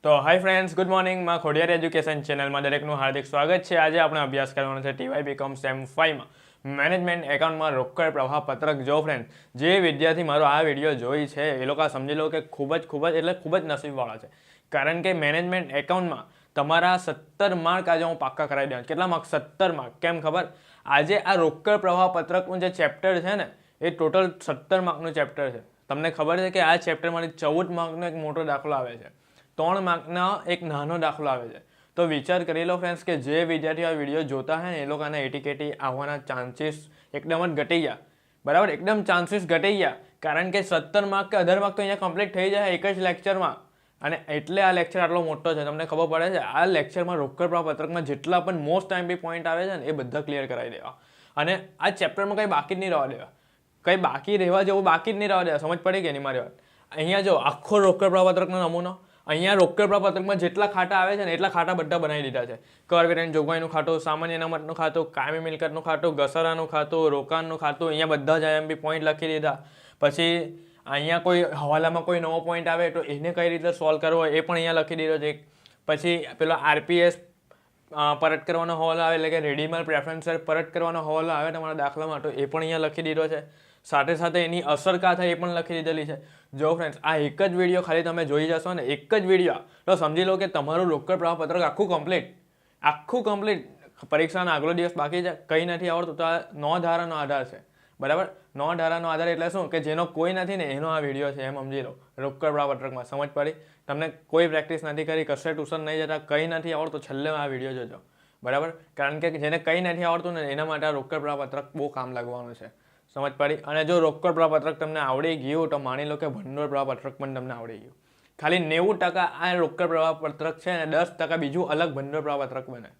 તો hi friends, good morning. માં Khodiyar education ચેનલમાં દરેકનું હાર્દિક સ્વાગત છે. આજે આપણે અભ્યાસ કરવાનો છે ટીવાય બીકોમ સેમ 5માં મેનેજમેન્ટ એકાઉન્ટમાં રોકડ પ્રવાહ પત્રક. જો ફ્રેન્ડ, જે વિદ્યાર્થી મારો આ વિડીયો જોઈ છે એ લોકો સમજી લો કે ખૂબ જ નસીબવાળા છે. કારણ કે મેનેજમેન્ટ એકાઉન્ટમાં તમારા 17 માર્ક આજે હું પાક્કા કરાવી દેવા. કેટલા માર્ક? 17 માર્ક. કેમ ખબર? આજે આ રોકડ પ્રવાહ પત્રકનું જે ચેપ્ટર છે ને એ ટોટલ 17 માર્કનું ચેપ્ટર છે. તમને ખબર છે કે આ ચેપ્ટરમાંથી 14 માર્કનો એક મોટો દાખલો આવે છે, 3 માર્કના એક નાનો દાખલો આવે છે. તો વિચાર કરી લો ફ્રેન્ડ્સ કે જે વિદ્યાર્થીઓ આ વિડીયો જોતા હોય ને એ લોકોને એટીકેટી આવવાના ચાન્સીસ એકદમ જ ઘટી ગયા. બરાબર, એકદમ ચાન્સીસ ઘટી ગયા. કારણ કે 17 માર્ક કે 18 માર્ક તો અહીંયા કમ્પ્લીટ થઈ જાય એક જ લેક્ચરમાં. અને એટલે આ લેક્ચર આટલો મોટો છે. તમને ખબર પડે છે આ લેક્ચરમાં રોકડ પ્રવાહ પત્રકમાં જેટલા પણ મોસ્ટ ટાઈમ પોઈન્ટ આવે છે ને એ બધા ક્લિયર કરાવી દેવા. અને આ ચેપ્ટરમાં કંઈ બાકી જ નહીં રહેવા દેવા. કંઈ બાકી રહેવા જેવું બાકી જ નહીં રહેવા દેવા. સમજ પડી કે નહીં મારી વાત? અહીંયા જો આખો રોકડ પ્રવાહ પત્રકનો નમૂનો. અહીંયા રોકડ પ્રવાહ પત્રકમાં જેટલા ખાતા આવે છે ને એટલા ખાતા બધા બનાવી દીધા છે. કર વેતન જોગવાઈનું ખાતું, સામાન્ય અનામતનું ખાતું, કાયમી મિલકતનું ખાતું, ઘસારાનું ખાતું, રોકાણનું ખાતું, અહીંયા બધા જ આઈએમપી પોઈન્ટ લખી દીધા. પછી અહીંયા કોઈ હવાલામાં કોઈ નવો પોઈન્ટ આવે તો એને કઈ રીતે સોલ્વ કરવો એ પણ અહીંયા લખી દીધો છે. પછી પેલો આરપીએસ પરત કરવાનો હવાલો આવે, એટલે કે રેડીમેડ પ્રેફરન્સ પરત કરવાનો હવાલો આવે તમારા દાખલામાં, તો એ પણ અહીંયા લખી દીધો છે. સાથે સાથે એની અસર કાં થાય એ પણ લખી દીધેલી છે. જો ફ્રેન્ડ્સ, આ એક જ વિડીયો ખાલી તમે જોઈ જશો ને, એક જ વિડીયો, તો સમજી લો કે તમારું રોકડ પ્રવાહ પત્રક આખું કમ્પ્લીટ. પરીક્ષાનો આગલો દિવસ બાકી છે, કંઈ નથી આવડતું તો આ 9 ધારાનો આધાર છે. બરાબર, 9 ધારાનો આધાર એટલે શું કે જેનો કોઈ નથી ને એનો આ વિડીયો છે, એમ સમજી લો. રોકડ પ્રવાહ પત્રકમાં સમજ પડી? તમને કોઈ પ્રેક્ટિસ નથી કરી, કશે ટ્યુશન નહીં જતા, કંઈ નથી આવડતું, છેલ્લે આ વિડીયો જોજો. બરાબર, કારણ કે જેને કંઈ નથી આવડતું ને એના માટે આ રોકડ પ્રવાહ પત્રક બહુ કામ લાગવાનું છે. સમજ પડી? અને જો રોકડ પ્રવાહ પત્રક તમને આવડી ગયું તો માની લો કે ભંડોળ પ્રવાહ પત્રક પણ તમને આવડી ગયું. ખાલી 90% આ રોકડ પ્રવાહ પત્રક છે અને 10% બીજું અલગ ભંડોળ પ્રવાહ પત્રક બને.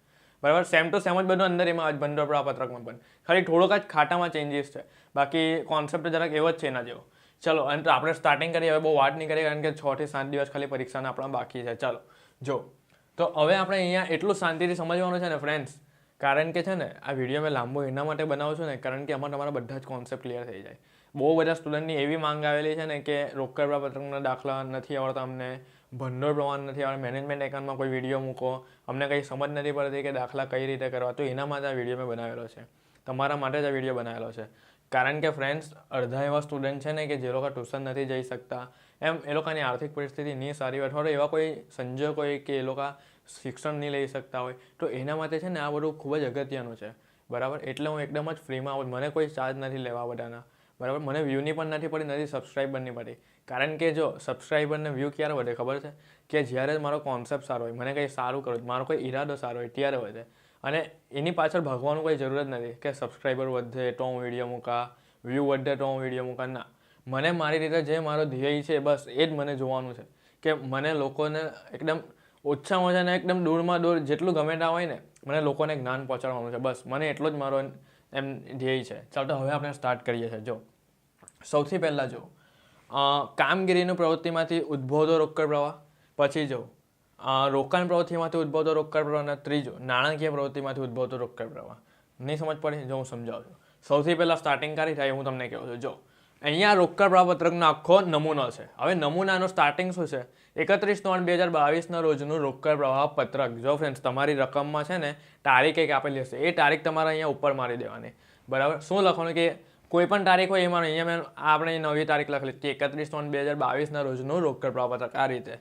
બરાબર, સેમ ટુ સેમ જ બધું અંદર એમાં આવે ભંડોળ પ્રવાહ પત્રકમાં પણ. ખાલી થોડોક જ ખાતામાં ચેન્જીસ છે, બાકી કોન્સેપ્ટ જરાક એવો જ છે એના જેવો. ચલો, અને આપણે સ્ટાર્ટિંગ કરીએ. હવે બહુ વાત નહીં કરીએ કારણ કે 6 થી 7 દિવસ ખાલી પરીક્ષાના આપણા બાકી છે. ચાલો જો, તો હવે આપણે અહીંયા એટલું શાંતિથી સમજવાનું છે ને ફ્રેન્ડ્સ, કારણ કે છે ને આ વિડીયો મેં લાંબો એના માટે બનાવું છું ને કારણ કે આમાં તમારા બધા જ કોન્સેપ્ટ ક્લિયર થઈ જાય. બહુ બધા સ્ટુડન્ટની એવી માંગ આવેલી છે ને કે રોકડ પ્રવાહ પત્રકના દાખલા નથી આવડતા અમને, ભંડોળ પ્રવાહ નથી આવડતા, મેનેજમેન્ટ એકાઉન્ટમાં કોઈ વિડીયો મૂકો, અમને કંઈ સમજ નથી પડતી કે દાખલા કઈ રીતે કરવા. તો એના માટે આ વિડીયો મેં બનાવેલો છે, તમારા માટે જ આ વિડીયો બનાવેલો છે. કારણ કે ફ્રેન્ડ્સ, અડધા એવા સ્ટુડન્ટ છે ને કે જે લોકો ટ્યુશન નથી જઈ શકતા, એમ એ લોકોની આર્થિક પરિસ્થિતિ નહીં સારી હોય, અથવા તો એવા કોઈ સંજોગ હોય કે એ લોકો શિક્ષણ નહીં લઈ શકતા હોય, તો એના માટે છે ને આ બધું ખૂબ જ અગત્યનું છે. બરાબર, એટલે હું એકદમ જ ફ્રીમાં આવું. મને કોઈ ચાર્જ નથી લેવા બધાના. બરાબર, મને વ્યૂની પણ નથી પડી, નથી સબસ્ક્રાઈબરની પડી. કારણ કે જો સબસ્ક્રાઈબરને વ્યૂ ક્યારે વધે ખબર છે? કે જ્યારે મારો કોન્સેપ્ટ સારો હોય, મને કંઈ સારું કરું, મારો કોઈ ઈરાદો સારો હોય ત્યારે વધે. અને એની પાછળ ભાગવાનું કોઈ જરૂર જ નથી કે સબસ્ક્રાઈબર વધે તો હું વિડીયો મૂકા, વ્યૂ વધે તો હું વિડીયો મૂકા. ના, મને મારી રીતે જે મારો ધ્યેય છે બસ એ જ મને જોવાનું છે. કે મને લોકોને એકદમ ઓછામાં ઓછા ને એકદમ દૂરમાં દૂર જેટલું ગમે ત્યાં હોય ને, મને લોકોને જ્ઞાન પહોંચાડવાનું છે. બસ મને એટલો જ મારો એમ ધ્યેય છે. ચાલો, તો હવે આપણે સ્ટાર્ટ કરીએ છીએ. જો, સૌથી પહેલાં જો કામગીરીની પ્રવૃત્તિમાંથી ઉદ્ભવતો રોકડ પ્રવાહ, પછી જો રોકાણ પ્રવૃત્તિમાંથી ઉદ્ભવતો રોકડ પ્રવાહ, અને ત્રીજો નાણાકીય પ્રવૃત્તિમાંથી ઉદ્ભવતો રોકડ પ્રવાહ. નહીં સમજ પડી? જો હું સમજાવું છું. સૌથી પહેલાં સ્ટાર્ટિંગ કરી થાય હું તમને કહું છું. જો અહીંયા રોકડ પ્રવાહ પત્રકનો આખો નમૂનો છે. હવે નમૂનાનો સ્ટાર્ટિંગ શું છે? 31/3/2022ના રોજનું રોકડ પ્રવાહ પત્રક. જો ફ્રેન્ડ્સ, તમારી રકમમાં છે ને તારીખ એક આપેલી હશે, એ તારીખ તમારે અહીંયા ઉપર મારી દેવાની. બરાબર, શું લખવાનું કે કોઈ પણ તારીખ હોય એમાં. અહીંયા મેં આપણે નવી તારીખ લખેલી કે 31/3/2022ના રોજનું રોકડ પ્રવાહ પત્રક, આ રીતે.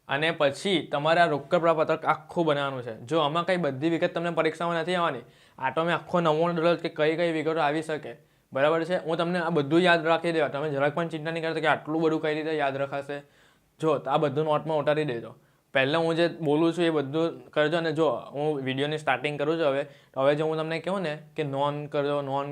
અને પછી તમારે આ રોકડ પ્રવાહ પત્રક આખું બનાવવાનું છે. જો આમાં કંઈ બધી વિગત તમને પરીક્ષામાં નથી આવવાની, આ તો મેં આખો નમૂનો દોર્યો કે કઈ વિગતો આવી શકે. બરાબર છે, હું તમને આ બધું યાદ રાખી દેવા. તમે જરાક પણ ચિંતા નહીં કરતા કે આટલું બધું કઈ રીતે યાદ રખાશે. જો આ બધું નોટમાં ઉતારી દેજો. પહેલાં હું જે બોલું છું એ બધું કરજો. અને જો હું વિડીયોની સ્ટાર્ટિંગ કરું છું હવે જો હું તમને કહું ને કે નોન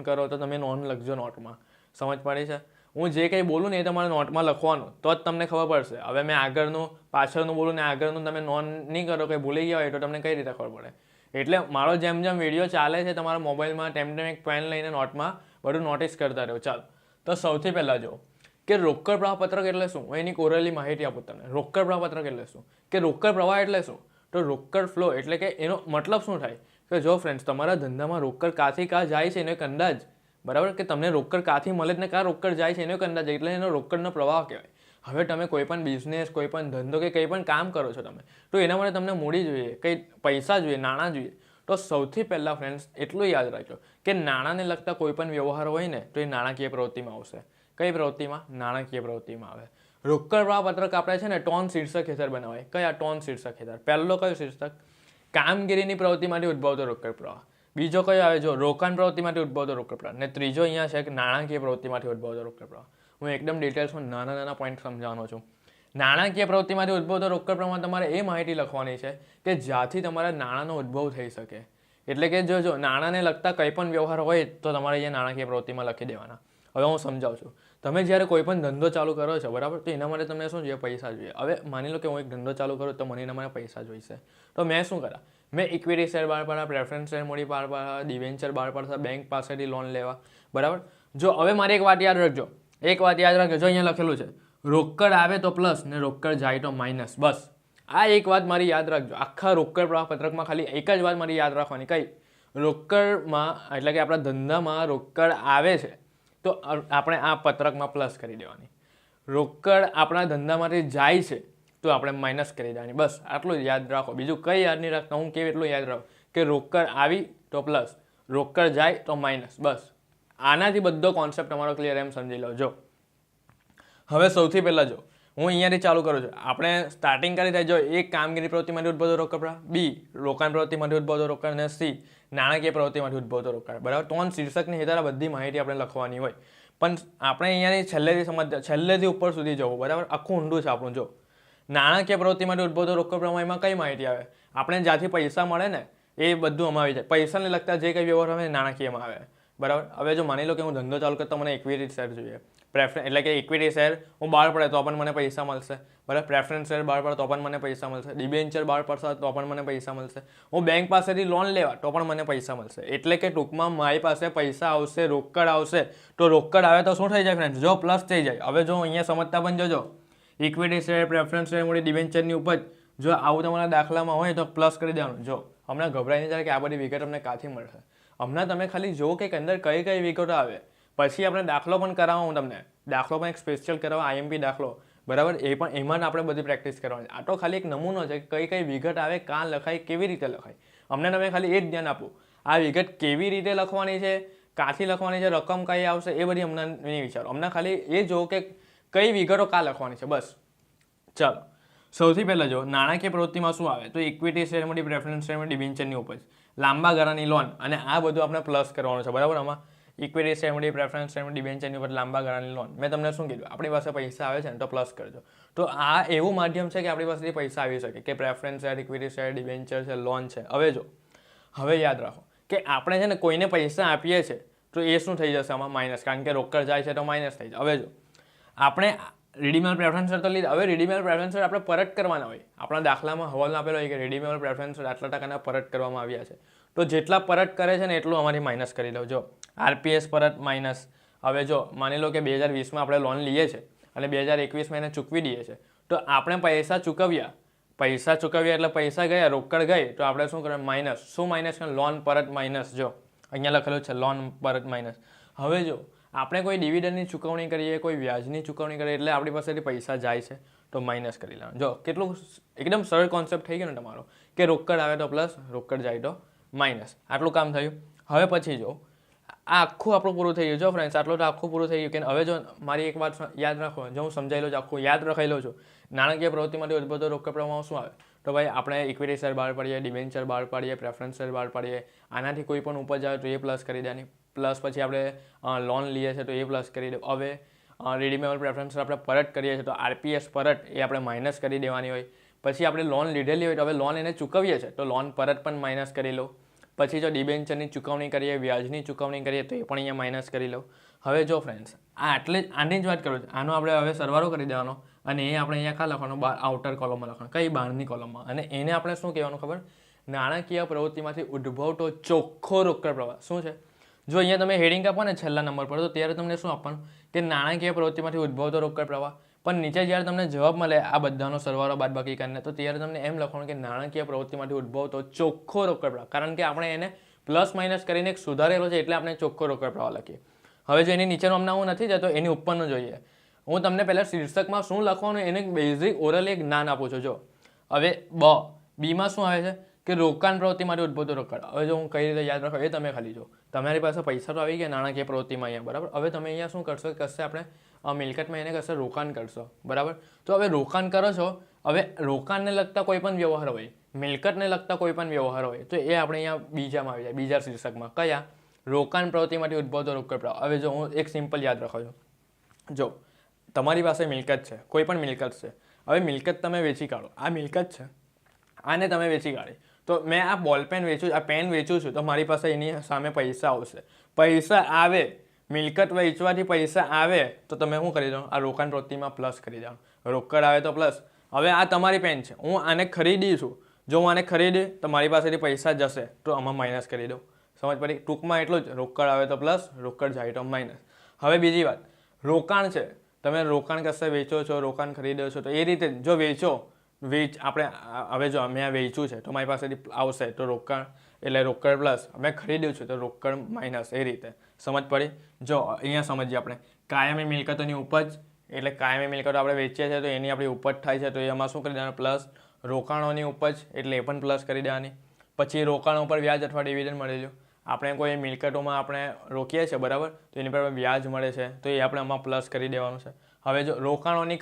કરો તો તમે નોન લખજો નોટમાં. સમજ પડી છે? હું જે કંઈ બોલું ને એ તમારે નોટમાં લખવાનું, તો જ તમને ખબર પડશે. હવે મેં આગળનું પાછળનું બોલું ને આગળનું તમે નોન નહીં કરો, કંઈ ભૂલી ગયા હોય તો તમને કઈ રીતે ખબર પડે. એટલે મારો જેમ વિડીયો ચાલે છે તમારા મોબાઈલમાં, તેમ એક પેન લઈને નોટમાં બધું નોટિસ કરતા રહ્યો. ચાલો, તો સૌથી પહેલાં જો કે રોકડ પ્રવાહ પત્રક એટલે શું, હું એની કોરેલી માહિતી આપું તમને. રોકડ પ્રવાહ પત્રક એટલે શું, કે રોકડ પ્રવાહ એટલે શું, તો રોકડ ફ્લો એટલે કે એનો મતલબ શું થાય કે જો ફ્રેન્ડ્સ, તમારા ધંધામાં રોકડ કાથી કાં જાય છે એનો એક અંદાજ. બરાબર, કે તમને રોકડ કાથી મળે ને કાં રોકડ જાય છે એનો એક અંદાજ, એટલે એનો રોકડનો પ્રવાહ કહેવાય. હવે તમે કોઈ પણ બિઝનેસ, કોઈ પણ ધંધો કે કંઈ પણ કામ કરો છો તમે, તો એના માટે તમને મૂડી જોઈએ, કંઈ પૈસા જોઈએ, નાણાં જોઈએ. તો સૌથી પહેલાં ફ્રેન્ડ્સ એટલું યાદ રાખજો કે નાણાંને લગતા કોઈ પણ વ્યવહાર હોય ને તો એ નાણાકીય પ્રવૃત્તિમાં આવશે. કઈ પ્રવૃત્તિમાં? નાણાકીય પ્રવૃત્તિમાં આવે. રોકડ પ્રવાહપત્રક આપણે છે ને ટોન શીર્ષક હેઠળ બનાવાય. કયા? ટોન શીર્ષક હેઠળ. પહેલો કયો શીર્ષક? કામગીરીની પ્રવૃત્તિમાંથી ઉદ્ભવતો રોકડ પ્રવાહ. બીજો કયો આવે? જો રોકાણ પ્રવૃત્તિમાંથી ઉદ્ભવતો રોકડ પ્રવાહ. ને ત્રીજો અહીંયા છે કે નાણાકીય પ્રવૃત્તિમાંથી ઉદ્ભવતો રોકડ પ્રવાહ. હું એકદમ ડિટેલ્સમાં નાના પોઈન્ટ સમજાવવાનો છું. નાણાકીય પ્રવૃત્તિમાંથી ઉદ્ભવતો રોકડ પ્રવાહ તમારે એ માહિતી લખવાની છે કે જ્યાંથી તમારા નાણાંનો ઉદ્ભવ થઈ શકે. એટલે કે જો નાણાંને લગતા કંઈ પણ વ્યવહાર હોય તો તમારે અહીંયા નાણાકીય પ્રવૃત્તિમાં લખી દેવાના. હવે હું સમજાવું છું. તમે જ્યારે કોઈ પણ ધંધો ચાલુ કરો છો, બરાબર, તો એના માટે તમને શું જોઈએ? પૈસા જોઈએ. હવે માની લો કે હું એક ધંધો ચાલુ કરું તો મને એના માટે પૈસા જોઈશે. તો મેં શું કર્યા? મેં ઇક્વિટી શેર બહાર પાડ્યા, પ્રેફરન્સ શેર મૂડી બહાર પાડ્યા, ડિવેન્ચર બહાર પાડતા, બેંક પાસેથી લોન લેવા, બરાબર. જો હવે મારી એક વાત યાદ રાખજો, જો અહીંયા લખેલું છે રોકડ આવે તો પ્લસ ને રોકડ જાય તો માઇનસ. બસ આ એક વાત મારી યાદ રાખજો. આખા રોકડ પ્રવાહ પત્રકમાં ખાલી એક જ વાત મારી યાદ રાખવાની. કઈ? રોકડમાં એટલે કે આપણા ધંધામાં રોકડ આવે છે તો આપણે આ પત્રકમાં પ્લસ કરી દેવાની. રોકડ આપણા ધંધામાંથી જાય છે તો આપણે માઇનસ કરી દેવાની. બસ આટલું જ યાદ રાખો. બીજું કંઈ યાદ નહીં રાખતા. હું કેવી એટલું યાદ રાખો કે રોકડ આવી તો પ્લસ, રોકડ જાય તો માઇનસ. બસ આનાથી બધો કોન્સેપ્ટ તમારો ક્લિયર એમ સમજી લો. જો હવે સૌથી પહેલાં જો હું અહીંયાથી ચાલુ કરું છું. આપણે સ્ટાર્ટિંગ કરી થાય. જો એક કામગીરી પ્રવૃત્તિમાંથી ઉદ્ભવતો રોકડ પ્રવાહ, બી રોકાણ પ્રવૃત્તિમાંથી ઉદ્ભવતો રોકડ, અને સી નાણાકીય પ્રવૃત્તિમાંથી ઉદ્ભવતો રોકડ. બરાબર. ત્રણ શીર્ષકની હેઠળ બધી માહિતી આપણે લખવાની હોય. પણ આપણે અહીંયાની છેલ્લેથી ઉપર સુધી જવું. બરાબર. આખું ઊંડું છે આપણું. જો નાણાકીય પ્રવૃત્તિમાંથી ઉદ્ભવતો રોકડ પ્રવાહ, એમાં કઈ માહિતી આવે? આપણે જ્યાંથી પૈસા મળે ને એ બધું આમાં આવી જાય. પૈસાને લગતા જે કંઈ વ્યવહાર આવે નાણાકીયમાં આવે. બરાબર. હવે જો માની લો કે હું ધંધો ચાલુ કરતો, મને ઇક્વિટી શેર જોઈએ. એટલે કે ઇક્વિટી શેર હું બહાર પડે તો પણ મને પૈસા મળશે. બરાબર. પ્રેફરન્સ શેર બહાર પડે તો પણ મને પૈસા મળશે. ડિબેન્ચર બહાર પડશે તો પણ મને પૈસા મળશે. હું બેંક પાસેથી લોન લેવા તો પણ મને પૈસા મળશે. એટલે કે ટૂંકમાં મારી પાસે પૈસા આવશે, રોકડ આવશે. તો રોકડ આવે તો શું થઈ જાય ફ્રેન્ડ્સ? જો પ્લસ થઈ જાય. હવે જો અહીંયા સમજતા પણ જોજો, ઇક્વિટી શેર, પ્રેફરન્સ શેર મૂડી, ડિબેન્ચરની ઉપજ જો આવું તમારા દાખલામાં હોય તો પ્લસ કરી દેવાનું. જો હમણાં ગભરાઈ નહીં જાય કે આ બધી વિગત તમને કાંથી મળશે. હમણાં તમે ખાલી જો કે અંદર કઈ કઈ વિગતો આવે. પછી આપણે દાખલો પણ કરાવો. હું તમને દાખલો પણ એક સ્પેશિયલ કરાવવા, આઈએમપી દાખલો. બરાબર. એ પણ એમાં આપણે બધી પ્રેક્ટિસ કરવાની. આ તો ખાલી એક નમૂનો છે કે કઈ વિગત આવે, કાં લખાય, કેવી રીતે લખાય. અમને તમે ખાલી એ જ ધ્યાન આપો. આ વિગત કેવી રીતે લખવાની છે, કાંથી લખવાની છે, રકમ કઈ આવશે, એ બધી હમણાં નહીં વિચારો. હમણાં ખાલી એ જો કે કઈ વિગતો કાં લખવાની છે. બસ ચાલો. સૌથી પહેલાં જો નાણાકીય પ્રવૃત્તિમાં શું આવે? તો ઇક્વિટી શેર મૂડી, પ્રેફરન્સ શેર મૂડી, ડિબેન્ચરની ઉપજ, લાંબા ગાળાની લોન, અને આ બધું આપણે પ્લસ કરવાનું છે. બરાબર. આમાં ઇક્વિટી શેર મૂડી, પ્રેફરન્સ શેર મૂડી, ડિબેન્ચરની ઉપજ, લાંબા ગાળાની લોન. મેં તમને શું કીધું? આપણી પાસે પૈસા આવે છે ને તો પ્લસ કરજો. તો આ એવું માધ્યમ છે કે આપણી પાસેથી પૈસા આવી શકે કે preference share, equity share, debenture છે, લોન છે. હવે યાદ રાખો કે આપણે છે ને કોઈને પૈસા આપીએ છીએ તો એ શું થઈ જશે આમાં? માઇનસ. કારણ કે રોકડ જાય છે તો માઇનસ થઈ જાય. હવે જો આપણે રીડીમેબલ પ્રેફરન્સ શેર તો લીધા. હવે રીડીમેબલ પ્રેફરન્સ શેર આપણે પરત કરવાના હોય. આપણા દાખલામાં હવાલો આપેલો હોય કે રીડીમેબલ પ્રેફરન્સ શેર આટલા ટકાના પરત કરવામાં આવ્યા છે. તો જેટલા પરત કરે છે ને એટલું અમારી માઇનસ કરી લો. જો આરપીએસ પરત માઇનસ. હવે જો માની લો કે 2020માં આપણે લોન લઈએ છીએ અને 2021માં એને ચૂકવી દઈએ છીએ. તો આપણે પૈસા ચૂકવ્યા એટલે પૈસા ગયા, રોકડ ગઈ, તો આપણે શું કરવાનું? માઇનસ. શું માઇનસ? લોન પરત માઇનસ. જો અહીંયા લખેલું છે લોન પરત માઇનસ. હવે જો આપણે કોઈ ડિવિડન્ડની ચૂકવણી કરીએ, કોઈ વ્યાજની ચૂકવણી કરીએ, એટલે આપણી પાસેથી પૈસા જાય છે તો માઇનસ કરી લેવાનું. જો કેટલું એકદમ સરળ કોન્સેપ્ટ થઈ ગયો ને તમારો કે રોકડ આવે તો પ્લસ, રોકડ જાય તો માઇનસ. આટલું કામ થયું. હવે પછી જો આ આખું આપણું પૂરું થઈ ગયું. જો ફ્રેન્ડ્સ આટલું તો આખું પૂરું થઈ ગયું. કે હવે જો મારી એક વાત યાદ રાખો, જો હું સમજાવી લઉં છું, આખું યાદ રખાઈ લઉં છું. નાણાકીય પ્રવૃત્તિમાંથી ઉદ્ભવતો રોકડ પ્રવાહમાં શું આવે? તો ભાઈ આપણે ઇક્વિટી શેર બહાર પાડીએ, ડિબેન્ચર બહાર પાડીએ, પ્રેફરન્સ શેર બહાર પાડીએ. આનાથી કોઈ પણ ઉપજ આવે તો એ પ્લસ કરી દેવાની. પ્લસ પછી આપણે લોન લઈએ છીએ તો એ પ્લસ કરી દે. હવે રીડીમેબલ પ્રેફરન્સ આપણે પરત કરીએ છીએ તો આરપીએસ પરત એ આપણે માઇનસ કરી દેવાની હોય. પછી આપણે લોન લીધેલી હોય તો હવે લોન એને ચૂકવીએ છીએ તો લોન પરત પણ માઇનસ કરી લો. પછી જો ડિબેન્ચરની ચૂકવણી કરીએ, વ્યાજની ચૂકવણી કરીએ તો એ પણ અહીંયા માઇનસ કરી લો. હવે જો ફ્રેન્ડ્સ આની જ વાત કરું છું. આનો આપણે હવે સરવાળો કરી દેવાનો અને એ આપણે અહીંયા કાં લખવાનો? આઉટર કોલમમાં લખવાનું. કઈ? બહારની કોલમમાં. અને એને આપણે શું કહેવાનું ખબર? નાણાકીય પ્રવૃત્તિમાંથી ઉદ્ભવતો ચોખ્ખો રોકડ પ્રવાહ. શું છે? જો અહીંયા તમે હેડિંગ આપો ને છેલ્લા નંબર પર તો ત્યારે તમને શું આપવાનું? કે નાણાકીય પ્રવૃત્તિમાંથી ઉદ્ભવતો રોકડ પ્રવાહ. પણ નીચે જ્યારે તમને જવાબ મળે આ બધાનો સરવાળો બાદબાકી કરીને તો ત્યારે તમને એમ લખવાનું કે નાણાકીય પ્રવૃત્તિમાંથી ઉદ્ભવતો ચોખ્ખો રોકડ પ્રવાહ. કારણ કે આપણે એને પ્લસ માઇનસ કરીને એક સુધારેલો છે એટલે આપણે ચોખ્ખો રોકડ પ્રવાહ લખીએ. હવે જો એની નીચેનો હમણાં હું નથી જતો, એની ઉપરનો જોઈએ. હું તમને પહેલાં શીર્ષકમાં શું લખવાનું એને બેઝિક ઓરલી એક જ્ઞાન આપું છું. જો હવે બીમાં શું આવે છે કે રોકાણ પ્રવૃત્તિ માટે ઉદ્ભવતું રોકાણ. હવે જો હું કઈ રીતે યાદ રાખો એ તમે ખાલી જો. તમારી પાસે પૈસા તો આવી ગયા નાણાકીય પ્રવૃત્તિમાં અહીંયા, બરાબર. હવે તમે અહીંયા શું કરશો, કશે આપણે મિલકતમાં એને કશે રોકાણ કરશો, બરાબર. તો હવે રોકાણ કરો છો, હવે રોકાણને લગતા કોઈ પણ વ્યવહાર હોય, મિલકતને લગતા કોઈ પણ વ્યવહાર હોય, તો એ આપણે અહીંયા બીજામાં આવી જાય, બીજા શીર્ષકમાં. કયા? રોકાણ પ્રવૃત્તિ માટે ઉદ્ભવતો રોકડ પ્રવાહ. હવે જો હું એક સિમ્પલ યાદ રાખો છો. જો તમારી પાસે મિલકત છે, કોઈ પણ મિલકત છે. હવે મિલકત તમે વેચી કાઢો, આ મિલકત છે, આને તમે વેચી કાઢી, તો મેં આ બોલપેન વેચું, આ પેન વેચું છું, તો મારી પાસે એની સામે પૈસા આવશે. પૈસા આવે, મિલકત વેચવાથી પૈસા આવે, તો તમે શું કરી દો, આ રોકાણ પ્રવૃત્તિમાં પ્લસ કરી દો. રોકડ આવે તો પ્લસ. હવે આ તમારી પેન છે, હું આને ખરીદી છું, જો હું આને ખરીદી તો મારી પાસેથી પૈસા જશે, તો આમાં માઇનસ કરી દો. સમજ પડી? ટૂંકમાં એટલું જ, રોકડ આવે તો પ્લસ, રોકડ જાય તો માઇનસ. હવે બીજી વાત, રોકાણ છે, તમે રોકાણ કશે વેચો છો, રોકાણ ખરીદો છો, તો એ રીતે જો આપણે હવે જો મેં વેચ્યું છે તો મારી પાસેથી આવશે તો રોકાણ એટલે રોકડ પ્લસ, મેં ખરીદ્યું છે તો રોકડ માઇનસ, એ રીતે. સમજ પડી? જો અહીંયા સમજીએ આપણે કાયમી મિલકતોની ઉપજ, એટલે કાયમી મિલકતો આપણે વેચીએ છીએ તો એની આપણી ઉપજ થાય છે, તો એમાં શું કરી દેવાનું? પ્લસ. રોકાણોની ઉપજ એટલે એ પણ પ્લસ કરી દેવાની. પછી રોકાણો પર વ્યાજ અથવા ડિવિડન્ડ મળેલું, આપણે કોઈ મિલકતોમાં આપણે રોકીએ છીએ, બરાબર, તો એની પર વ્યાજ મળે છે, તો એ આપણે આમાં પ્લસ કરી દેવાનું છે. હવે જો રોકાણોની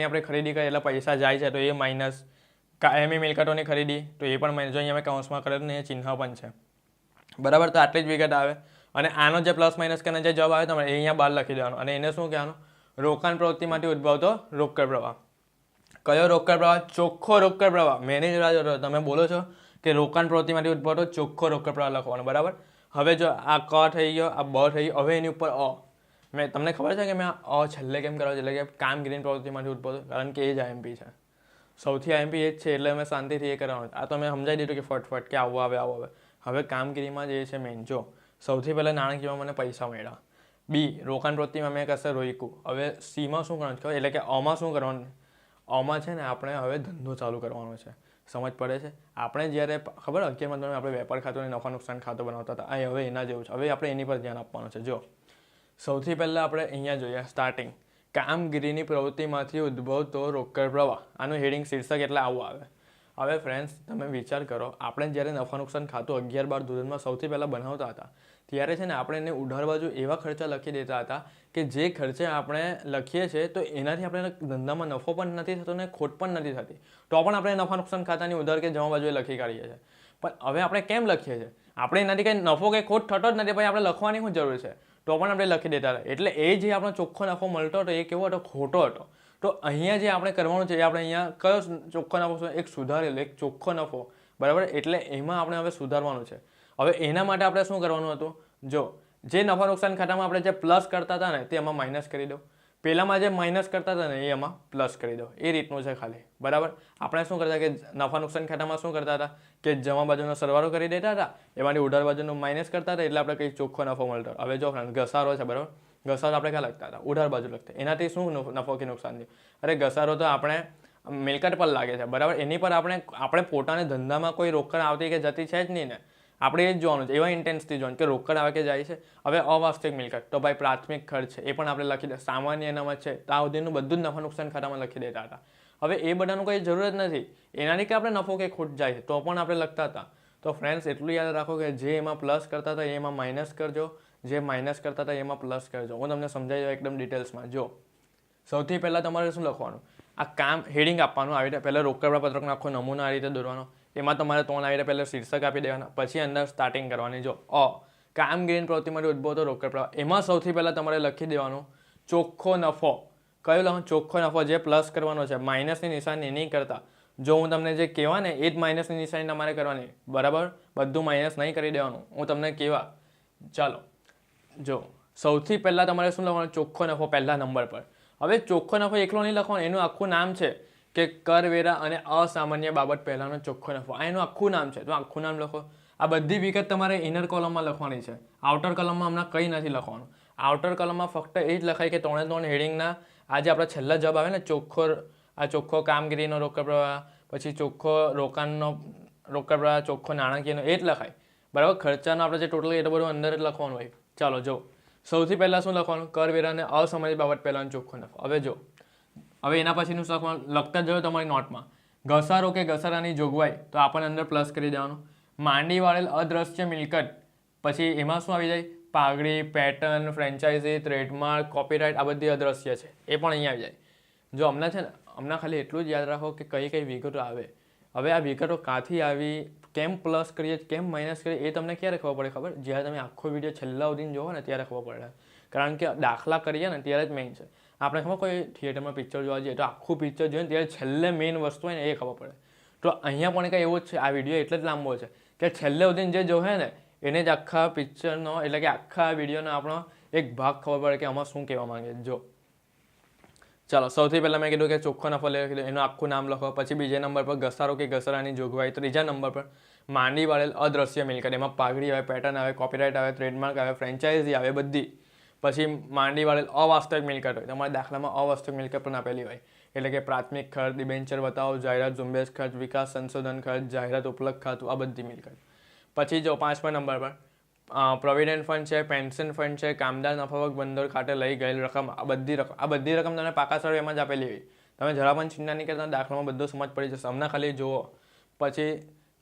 આપણે ખરીદી કરીએ એટલે પૈસા જાય છે, તો એ માઇનસ. કાયમી મિલકતોની ખરીદી, તો એ પણ માઇનસ. જો અહીંયા મેં કૌંસમાં કરેલું ને એ ચિહ્ન પણ છે, બરાબર. તો આટલી જ વિગત આવે. અને આનો જે પ્લસ માઇનસ કરીને જે જવાબ આવે તમારે એ અહીંયા બહાર લખી દેવાનો, અને એને શું કહેવાનું? રોકાણ પ્રવૃત્તિમાંથી ઉદ્ભવતો રોકડ પ્રવાહ. કયો રોકડ પ્રવાહ? ચોખ્ખો રોકડ પ્રવાહ. મેનેજ રાજ, તમે બોલો છો કે રોકાણ પ્રવૃત્તિમાંથી ઉદ્ભવતો ચોખ્ખો રોકડ પ્રવાહ લખવાનો, બરાબર. હવે જો આ ક થઈ ગયો, આ બ થઈ ગયો, હવે એની ઉપર મેં તમને ખબર છે કે મેં આ છેલ્લે કેમ કરવા છે, એટલે કે કામગીરીની પ્રવૃત્તિમાંથી ઉદ્ભવતો, કારણ કે એ જ આઈએમપી છે, સૌથી આઈએમપી એ જ છે, એટલે અમે શાંતિથી એ કરવાનું. આ તો મેં સમજાવી દીધું કે ફટફટ કે આવું આવે. હવે કામગીરીમાં જે છે મેઇન, જો સૌથી પહેલાં નાણાકીયમાં મને પૈસા મળ્યા. બી, રોકાણ પ્રવૃત્તિમાં મેં કશે રોક્યું. હવે સીમાં શું કરવાનું છે, એટલે કે અમાં શું કરવાનું? અમાં છે ને આપણે હવે ધંધો ચાલુ કરવાનો છે. સમજ પડે છે? આપણે જ્યારે ખબર 11માં ધોરણમાં આપણે વેપાર ખાતું અને નફા નુકસાન ખાતું બનાવતા હતા, આ હવે એના જેવું છે. હવે આપણે એની પર ધ્યાન આપવાનું છે. જો સૌથી પહેલાં આપણે અહીંયા જોઈએ સ્ટાર્ટિંગ, કામગીરીની પ્રવૃત્તિમાંથી ઉદ્ભવતો રોકડ પ્રવાહ. આનું હેડિંગ શીર્ષક એટલે આવું આવે. હવે ફ્રેન્ડ્સ, તમે વિચાર કરો, આપણે જ્યારે નફા નુકસાન ખાતું 11-12 ધોરણમાં સૌથી પહેલાં બનાવતા હતા, ત્યારે છે ને આપણે એને ઉધાર બાજુ એવા ખર્ચા લખી દેતા હતા કે જે ખર્ચે આપણે લખીએ છીએ તો એનાથી આપણે ધંધામાં નફો પણ નથી થતો ને ખોટ પણ નથી થતી, તો પણ આપણે નફા નુકસાન ખાતાની ઉધાર કે જમા બાજુએ લખી કાઢીએ છીએ. પણ હવે આપણે કેમ લખીએ છીએ? આપણે એનાથી કંઈ નફો કે ખોટ થતો જ નથી, પછી આપણે લખવાની શું જરૂર છે? તો પણ આપણે લખી દેતા હતા. એટલે એ જે આપણો ચોખ્ખો નફો મળતો હતો એ કેવો હતો? ખોટો હતો. તો અહીંયા જે આપણે કરવાનું છે એ આપણે અહીંયા કયો ચોખ્ખો નફો? એક સુધારેલો, એક ચોખ્ખો નફો, બરાબર. એટલે એમાં આપણે હવે સુધારવાનું છે. હવે એના માટે આપણે શું કરવાનું હતું? જો જે નફા નુકસાન ખાતામાં આપણે જે પ્લસ કરતા હતા ને તે એમાં માઇનસ કરી દો, પહેલામાં જે માઇનસ કરતા હતા ને એ એમાં પ્લસ કરી દો. એ રીતનું છે ખાલી, બરાબર. આપણે શું કરતા કે નફા નુકસાન ખાતામાં શું કરતા હતા કે જમા બાજુનો સરવાળો કરી દેતા હતા, એમાંથી ઉધાર બાજુનું માઇનસ કરતા હતા, એટલે આપણે કંઈ ચોખ્ખો નફો મળતો. હવે જો ફ્રેન્ડ ઘસારો છે, બરાબર, ઘસારો આપણે ક્યાં લખતા હતા? ઉધાર બાજુ લખતા. એનાથી શું નફો કે નુકસાન થયું? અરે ઘસારો તો આપણે મિલકત પર લાગે છે, બરાબર. એની પર આપણે પોતાને ધંધામાં કોઈ રોકડ આવતી કે જતી છે જ નહીં ને, આપણે એ જ જોવાનું છે, એવા ઇન્ટેન્સથી જોવાનું કે રોકડ આવે કે જાય છે. હવે અવાસ્તવિક મિલકત તો ભાઈ પ્રાથમિક ખર્ચ છે, એ પણ આપણે લખી દે. સામાન્ય અનામત છે, તો આ સુધીનું બધું જ નફા નુકસાન ખાતામાં લખી દેતા હતા. હવે એ બધાનું કંઈ જરૂર જ નથી, એનાથી કે આપણે નફો કે ખોટ જાય તો પણ આપણે લખતા હતા. તો ફ્રેન્ડ્સ, એટલું યાદ રાખો કે જે એમાં પ્લસ કરતા હતા એમાં માઇનસ કરજો, જે માઇનસ કરતા હતા એમાં પ્લસ કરજો. હું તમને સમજાવી દઉં એકદમ ડિટેલ્સમાં. જો સૌથી પહેલાં તમારે શું લખવાનું? આ કામ હેડિંગ આપવાનું. આવી રીતે પહેલાં રોકડ પત્રકનો આખો નમૂનો આ રીતે દોરવાનો. એમાં તમારે 3 આવી રીતે પહેલાં શીર્ષક આપી દેવાના, પછી અંદર સ્ટાર્ટિંગ કરવાની. જો કામગીરીની પ્રવૃત્તિમાંથી ઉદ્ભવતો રોકડ પ્રવાહ, એમાં સૌથી પહેલાં તમારે લખી દેવાનું ચોખ્ખો નફો. કયો લખો? ચોખ્ખો નફો, જે પ્લસ કરવાનો છે, માઇનસની નિશાની નહીં કરતા. જો હું તમને જે કહેવા ને એ જ માઇનસની નિશાની તમારે કરવાની, બરાબર. બધું માઇનસ નહીં કરી દેવાનું, હું તમને કહેવા. ચાલો, જો સૌથી પહેલાં તમારે શું લખવાનું? ચોખ્ખો નફો પહેલા નંબર પર. હવે ચોખ્ખો નફો એકલો નહીં લખવાનો, એનું આખું નામ છે કે કરવેરા અને અસામાન્ય બાબત પહેલાંનો ચોખ્ખો નફો. આ એનું આખું નામ છે, તો આખું નામ લખો. આ બધી વિગત તમારે ઇનર કોલમમાં લખવાની છે, આઉટર કોલમમાં હમણાં કંઈ નથી લખવાનું. આઉટર કોલમમાં ફક્ત એ જ લખાય કે 3 હેડિંગના આ જે આપણા છેલ્લા જવાબ આવે ને, ચોખ્ખો કામગીરીનો રોકડ પ્રવાહ, પછી ચોખ્ખો રોકાણનો રોકડ પ્રવાહ, ચોખ્ખો નાણાકીયનો, એ જ લખાય, બરાબર. ખર્ચાનો આપણે જે ટોટલ એ તો બધું અંદર જ લખવાનું હોય. ચાલો, જો સૌથી પહેલાં શું લખવાનું? કરવેરાને અસમયની બાબત પહેલાંનો ચોખ્ખો નફો. હવે જો હવે એના પછીનું શું લખવાનું? લખતા જ જોયો તમારી નોટમાં. ઘસારો કે ઘસારાની જોગવાઈ તો આપણને અંદર પ્લસ કરી દેવાનું. માંડી વાળેલ અદ્રશ્ય મિલકત, પછી એમાં શું આવી જાય? પાઘડી, પેટર્ન, ફ્રેન્ચાઇઝી, ટ્રેડમાર્ક, કોપીરાઇટ, આ બધી અદ્રશ્ય છે, એ પણ અહીંયા આવી જાય. જો હમણાં છે ને, હમણાં ખાલી એટલું જ યાદ રાખો કે કઈ કઈ વિગતો આવે. હવે આ વિગતો ક્યાંથી આવી, કેમ પ્લસ કરીએ, કેમ માઇનસ કરીએ, એ તમને ક્યારે ખબર પડે? ખબર જ્યારે તમે આખો વિડીયો છેલ્લા સુધીને જોવો ને ત્યારે ખબર પડે. કારણ કે દાખલા કરીએ ને ત્યારે જ મેઇન છે. આપણે ખબર કોઈ થિયેટરમાં પિક્ચર જોવા જઈએ તો આખું પિક્ચર જોઈએ ને ત્યારે છેલ્લે મેઇન વસ્તુ હોય ને એ ખબર પડે. તો અહીંયા પણ કંઈ એવું જ છે. આ વિડીયો એટલે જ લાંબો છે કે છેલ્લે સુધીને જે જોવે ને એને જ આખા પિક્ચરનો એટલે કે આખા વિડીયોનો આપણો એક ભાગ ખબર પડે કે આમાં શું કહેવા માંગે. જો ચાલો, સૌથી પહેલાં મેં કીધું કે ચોખ્ખો નફો લખી દો, એનું આખું નામ લખો. પછી બીજા નંબર પર ઘસારો કે ઘસારાની જોગવાઈ. ત્રીજા નંબર પર માંડી વાળેલ અદ્રશ્ય મિલકત, એમાં પાઘડી આવે, પેટર્ન આવે, કોપીરાઇટ આવે, ટ્રેડમાર્ક આવે, ફ્રેન્ચાઇઝી આવે, બધી. પછી માંડી વાળેલ અવાસ્તવિક મિલકત હોય, તમારા દાખલામાં અવાસ્તવિક મિલકત પણ આપેલી હોય, એટલે કે પ્રાથમિક ખર્ચ, ડિબેન્ચર બતાવો, જાહેરાત ઝુંબેશ ખર્ચ, વિકાસ સંશોધન ખર્ચ, જાહેરાત ઉપલબ્ધ ખાતું, આ બધી મિલકત. પછી જો 5મા નંબર પર પ્રોવિડન્ટ ફંડ છે, પેન્શન ફંડ છે, કામદાર નફાવક બંદર ખાતે લઈ ગયેલ રકમ, આ બધી રકમ તમને પાકા સર્વેમાં જ આપેલી હોય. તમે જરા પણ ચિંતા નહીં કરતા, દાખલામાં બધું સમજ પડી જશે. હમણાં ખાલી જુઓ. પછી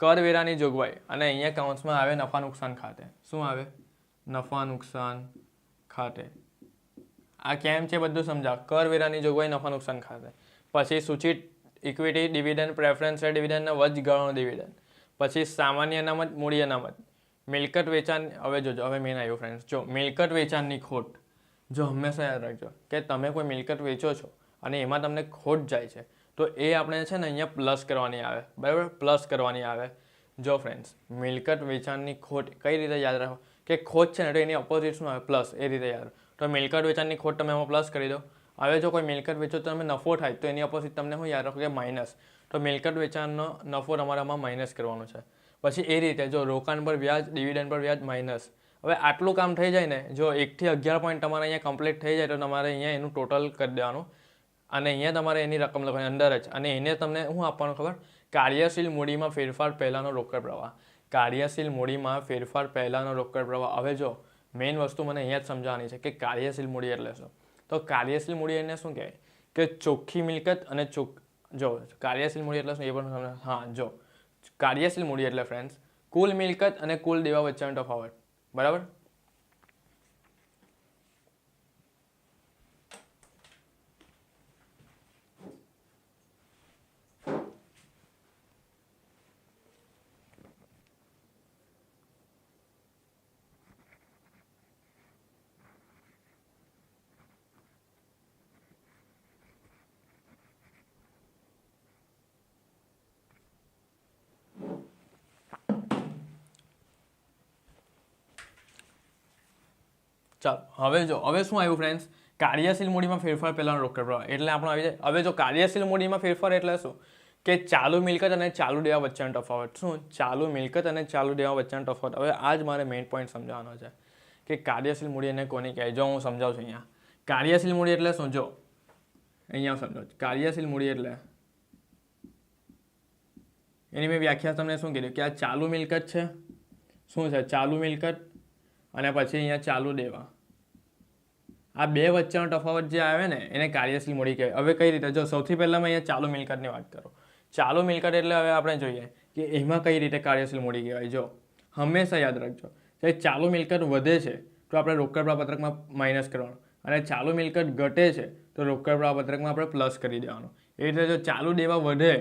કરવેરાની જોગવાઈ, અને અહીંયા કાઉન્સમાં આવે નફા નુકસાન ખાતે. શું આવે? નફા નુકસાન ખાતે. આ કેમ છે બધું સમજાવ. કરવેરાની જોગવાઈ નફા નુકસાન ખાતે. પછી સૂચિત ઇક્વિટી, ડિવિડન્ડ, પ્રેફરન્સ ડિવિડન્ડ અને વચગાળાનો ડિવિડન્ડ. પછી સામાન્ય અનામત, મૂડી અનામત, મિલકત વેચાણ. હવે જોજો, હવે મેન આવ્યું ફ્રેન્ડ્સ. જો મિલકત વેચાણની ખોટ, જો હંમેશા યાદ રાખજો કે તમે કોઈ મિલકત વેચો છો અને એમાં તમને ખોટ જાય છે તો એ આપણે છે ને અહીંયા પ્લસ કરવાની આવે. બરાબર, પ્લસ કરવાની આવે. જો ફ્રેન્ડ્સ, મિલકત વેચાણની ખોટ કઈ રીતે યાદ રાખો કે ખોટ છે ને તો એની ઓપોઝિટ શું આવે? પ્લસ. એ રીતે યાદ. તો મિલકત વેચાણની ખોટ તમે એમાં પ્લસ કરી દો. હવે જો કોઈ મિલકત વેચો તો તમે નફો થાય તો એની ઓપોઝિટ તમને શું યાદ રાખો કે માઇનસ. તો મિલકત વેચાણનો નફો તમારામાં માઇનસ કરવાનો છે. પછી એ રીતે જો રોકાણ પર વ્યાજ, ડિવિડન્ડ પર વ્યાજ માઇનસ. હવે આટલું કામ થઈ જાય ને, જો 1 થી 11 પોઈન્ટ તમારે અહીંયા કમ્પ્લીટ થઈ જાય તો તમારે અહીંયા એનું ટોટલ કરી દેવાનું અને અહીંયા તમારે એની રકમ લખવાની અંદર જ. અને એને તમને શું આપવાનું ખબર? કાર્યશીલ મૂડીમાં ફેરફાર પહેલાંનો રોકડ પ્રવાહ. કાર્યશીલ મૂડીમાં ફેરફાર પહેલાંનો રોકડ પ્રવાહ. હવે જો મેઇન વસ્તુ મને અહીંયા જ સમજાવવાની છે કે કાર્યશીલ મૂડી એટલે શું. તો કાર્યશીલ મૂડી એને શું કહેવાય? કે ચોખ્ખી મિલકત અને જો કાર્યશીલ મૂડી એટલે શું એ પણ. હા, જો કાર્યશીલ મૂડી એટલે ફ્રેન્ડ્સ કુલ મિલકત અને કુલ દેવા વચ્ચેનો તફાવત. બરાબર. ચાલો, હવે જો હવે શું આવ્યું ફ્રેન્ડ્સ? કાર્યશીલ મૂડીમાં ફેરફાર પહેલાંનો રોકડ પ્રવાહ એટલે આપણો આવી જાય. હવે જો કાર્યશીલ મૂડીમાં ફેરફાર એટલે શું? કે ચાલુ મિલકત અને ચાલુ દેવા વચ્ચેનો તફાવત. શું? ચાલુ મિલકત અને ચાલુ દેવા વચ્ચેનો તફાવત. હવે આ જ મારે મેઇન પોઈન્ટ સમજાવવાનો છે કે કાર્યશીલ મૂડી એને કોની કહેવાય. જો હું સમજાવું છું અહીંયા. કાર્યશીલ મૂડી એટલે શું? જો અહીંયા સમજો. કાર્યશીલ મૂડી એટલે એની મેં વ્યાખ્યા તમને શું કીધું કે આ ચાલુ મિલકત છે. શું છે? ચાલુ મિલકત. અને પછી અહીંયા ચાલુ દેવા. આ બે વચ્ચેનો તફાવત જે આવે ને એને કાર્યશીલ મૂડી કહેવાય. હવે કઈ રીતે? જો સૌથી પહેલાં મેં અહીંયા ચાલુ મિલકતની વાત કરું. ચાલુ મિલકત એટલે હવે આપણે જોઈએ કે એમાં કઈ રીતે કાર્યશીલ મૂડી કહેવાય. જો હંમેશા યાદ રાખજો કે ચાલુ મિલકત વધે છે તો આપણે રોકડ પ્રવાહપત્રકમાં માઇનસ કરવાનું, અને ચાલુ મિલકત ઘટે છે તો રોકડ પ્રવાહપત્રકમાં આપણે પ્લસ કરી દેવાનું. એ રીતે જો ચાલુ દેવા વધે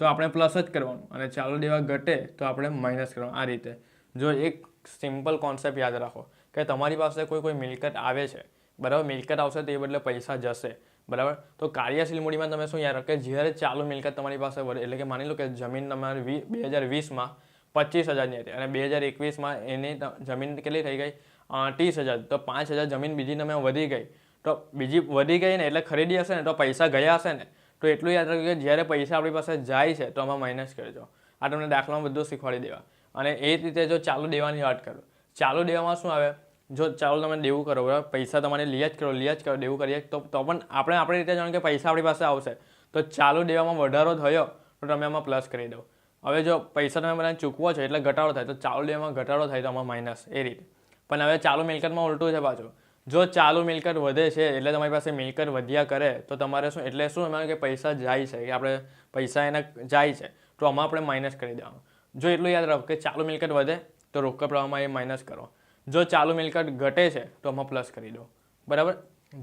તો આપણે પ્લસ જ કરવાનું અને ચાલુ દેવા ઘટે તો આપણે માઇનસ કરવાનું. આ રીતે જો એક સિમ્પલ કોન્સેપ્ટ યાદ રાખો કે તમારી પાસે કોઈ મિલકત આવે છે, બરાબર, મિલકત આવશે તો એ બદલે પૈસા જશે, બરાબર. તો કાર્યશીલ મૂડીમાં તમે શું યાદ રાખો કે જ્યારે ચાલુ મિલકત તમારી પાસે વધે, એટલે કે માની લો કે જમીન તમારી 2020માં 25,000ની હતી અને 2021માં એની જમીન કેટલી થઈ ગઈ? 30,000. તો 5,000 જમીન બીજી તમે વધી ગઈ, તો બીજી વધી ગઈ ને એટલે ખરીદી હશે ને તો પૈસા ગયા હશે ને, તો એટલું યાદ રાખજો કે જ્યારે પૈસા આપણી પાસે જાય છે તો આમાં માઇનસ કરજો. આ તમને દાખલામાં બધું શીખવાડી દેવા. અને એ રીતે જો ચાલુ દેવાની વાત કરો, ચાલુ દેવામાં શું આવે? જો ચાલુ તમે દેવું કરો, બરાબર, પૈસા તમારે લિયાજ કરો, દેવું કરીએ તો પણ આપણે આપણી રીતે જાણો કે પૈસા આપણી પાસે આવશે તો ચાલુ દેવામાં વધારો થયો તો તમે આમાં પ્લસ કરી દો. હવે જો પૈસા તમે બધાને ચૂકવો છો એટલે ઘટાડો થાય તો ચાલુ દેવામાં ઘટાડો થાય તો આમાં માઇનસ. એ રીતે. પણ હવે ચાલુ મિલકતમાં ઉલટું છે પાછું. જો ચાલુ મિલકત વધે છે એટલે તમારી પાસે મિલકત વધ્યા કરે તો તમારે શું એટલે શું અમારે કે પૈસા જાય છે કે આપણે પૈસા એના જાય છે તો આમાં આપણે માઇનસ કરી દેવાનું. જો એટલું યાદ રાખો કે ચાલુ મિલકત વધે તો રોકડ પ્રવાહમાં એ માઇનસ કરો. જો ચાલુ મિલકત ઘટે છે તો આમાં પ્લસ કરી દો. બરાબર.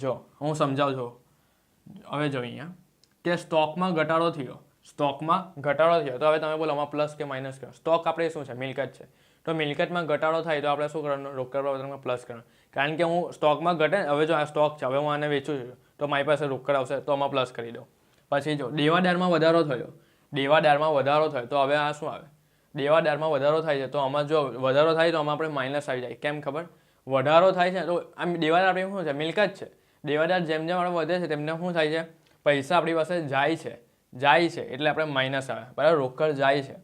જો હું સમજાવું છું. હવે જો અહીંયા કે સ્ટોકમાં ઘટાડો થયો તો હવે તમે બોલો આમાં પ્લસ કે માઇનસ કરો. સ્ટોક આપણે શું છે? મિલકત છે. તો મિલકતમાં ઘટાડો થાય તો આપણે શું કરવાનું? રોકડ પ્રવાહમાં પ્લસ કરવાનું. કારણ કે હું સ્ટોકમાં ઘટે હવે જો આ સ્ટોક છે હવે હું આને વેચું છું તો મારી પાસે રોકડ આવશે તો આમાં પ્લસ કરી દો. પછી જો દેવાદારમાં વધારો થયો તો હવે આ શું આવે? દેવાદારમાં વધારો થાય છે તો આમાં જો વધારો થાય તો આમાં આપણે માઇનસ આવી જાય. કેમ ખબર? વધારો થાય છે તો આમ દેવાદાર આપણી શું છે? મિલકત છે. દેવાદાર જેમ જેમ આપણે વધે છે તેમને શું થાય છે? પૈસા આપણી પાસે જાય છે એટલે આપણે માઇનસ આવે. બરાબર. રોકડ જાય છે.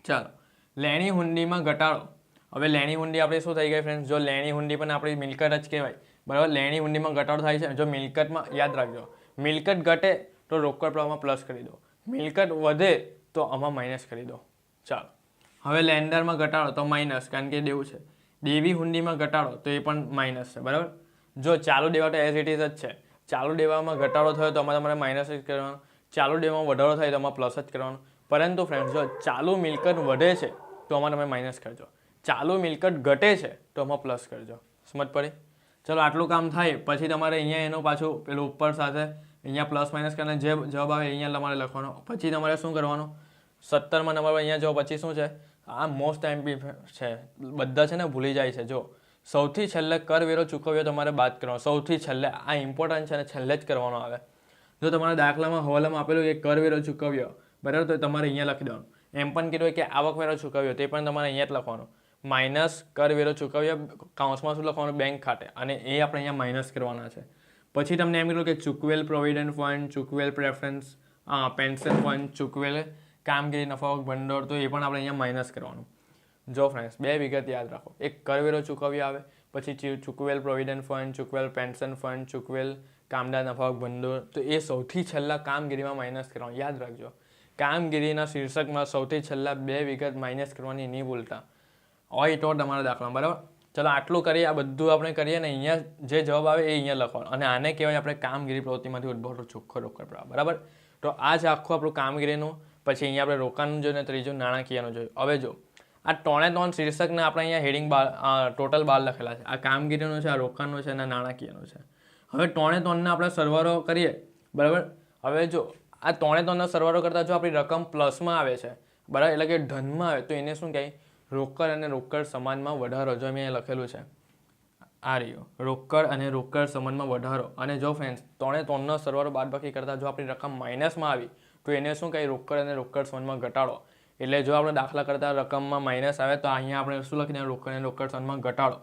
ચાલો, લેણી હુંડીમાં ઘટાડો. હવે લેણી હુંડી આપણે શું થઈ ગઈ ફ્રેન્ડ્સ? જો લેણી હુંડી પણ આપણી મિલકત જ કહેવાય. બરાબર. લેણી હુંડીમાં ઘટાડો થાય છે. જો મિલકતમાં યાદ રાખજો, મિલકત ઘટે તો રોકડ પ્રવાહમાં પ્લસ કરી દો, મિલકત વધે તો આમાં માઇનસ કરી દો. ચાલો, હવે લેન્ડરમાં ઘટાડો તો માઇનસ કારણ કે દેવું છે. દેવી હુંડીમાં ઘટાડો તો એ પણ માઇનસ છે. બરાબર. જો ચાલુ દેવા તો એઝ ઇટ ઇઝ જ છે. ચાલુ દેવામાં ઘટાડો થયો તો આમાં તમારે માઇનસ જ કરવાનો. ચાલુ દેવામાં વધારો થાય તો આમાં પ્લસ જ કરવાનો. પરંતુ ફ્રેન્ડ્સ જો ચાલુ મિલકત વધે છે તો આમાં તમે માઇનસ કરજો. ચાલુ મિલકત ઘટે છે તો આમાં પ્લસ કરજો. સમજ પડી? ચલો, આટલું કામ થાય પછી તમારે અહીંયા એનું પાછું પેલું ઉપર સાથે અહીંયા પ્લસ માઇનસ કરીને જે જવાબ આવે અહીંયા તમારે લખવાનો. પછી તમારે શું કરવાનું? 17માં નંબર અહીંયા જો પછી શું છે? આ મોસ્ટ એમપી છે, બધા છે ને ભૂલી જાય છે. જો સૌથી છેલ્લે કરવેરો ચૂકવ્યો તમારે બાદ કરવાનો. સૌથી છેલ્લે આ ઇમ્પોર્ટન્ટ છે અને છેલ્લે જ કરવાનો આવે. જો તમારા દાખલામાં હવાલામાં આપેલું કે કરવેરો ચૂકવ્યો, બરાબર, તો તમારે અહીંયા લખી દેવાનું. એમ પણ કીધું હોય કે આવકવેરો ચૂકવ્યો તે પણ તમારે અહીંયા જ લખવાનું. માઇનસ કરવેરો ચૂકવ્યો કાઉન્સમાં શું લખવાનું? બેંક ખાતે. અને એ આપણે અહીંયા માઇનસ કરવાના છે. પછી તમને એમ કીધું કે ચૂકવેલ પ્રોવિડન્ટ ફંડ, ચૂકવેલ પ્રેફરન્સ પેન્શન ફંડ, ચૂકવેલ કામગીરી નફાવક ભંડોળ, તો એ પણ આપણે અહીંયા માઇનસ કરવાનું. જો ફ્રેન્ડ્સ, બે વિગત યાદ રાખો. એક કરવેરો ચૂકવ્યો આવે, પછી ચૂકવેલ પ્રોવિડન્ટ ફંડ, ચૂકવેલ પેન્શન ફંડ, ચૂકવેલ કામદાર નફાવક ભંડોળ, તો એ સૌથી છેલ્લા કામગીરીમાં માઇનસ કરવાનું. યાદ રાખજો, કામગીરીના શીર્ષકમાં સૌથી છેલ્લા બે વિગત માઇનસ કરવાની નહીં ભૂલતા હોય તો તમારા દાખલામાં. બરાબર. ચલો, આટલું કરીએ. આ બધું આપણે કરીએ ને અહીંયા જે જવાબ આવે એ અહીંયા લખવાનો. અને આને કહેવાય આપણે કામગીરી પ્રવૃત્તિમાંથી ઉદ્ભવતો ચોખ્ખો રોકડ પ્રવાહ. બરાબર. તો આ જ આખું આપણું કામગીરીનું. પછી અહીંયા આપણે રોકાણનું જોયું ને ત્રીજું નાણાકીયનું જોયું. હવે જો આ 3 શીર્ષકને આપણે અહીંયા હેડિંગ ટોટલ 12 લખેલા છે. આ કામગીરીનું છે, આ રોકાણનું છે અને નાણાકીયનું છે. હવે 3 આપણે સરવાળો કરીએ. બરાબર. હવે જો આ 3 સરવાળો કરતાં જો આપણી રકમ પ્લસમાં આવે છે, બરાબર, એટલે કે ધનમાં આવે તો એને શું કહેવાય? રોકડ અને રોકડ સમાનમાં વધારો. જો અહીંયા લખેલું છે આ રહ્યો, રોકડ અને રોકડ સમાનમાં વધારો. અને જો ફ્રેન્ડ્સ 3 સરવાળો બાદબાકી કરતાં જો આપણી રકમ માઇનસમાં આવી તો એને શું કહેવાય? રોકડ અને રોકડ સમાનમાં ઘટાડો. એટલે જો આપણે દાખલા કરતાં રકમમાં માઇનસ આવે તો અહીંયા આપણે શું લખી દેવાનું? રોકડ અને રોકડ સમાનમાં ઘટાડો.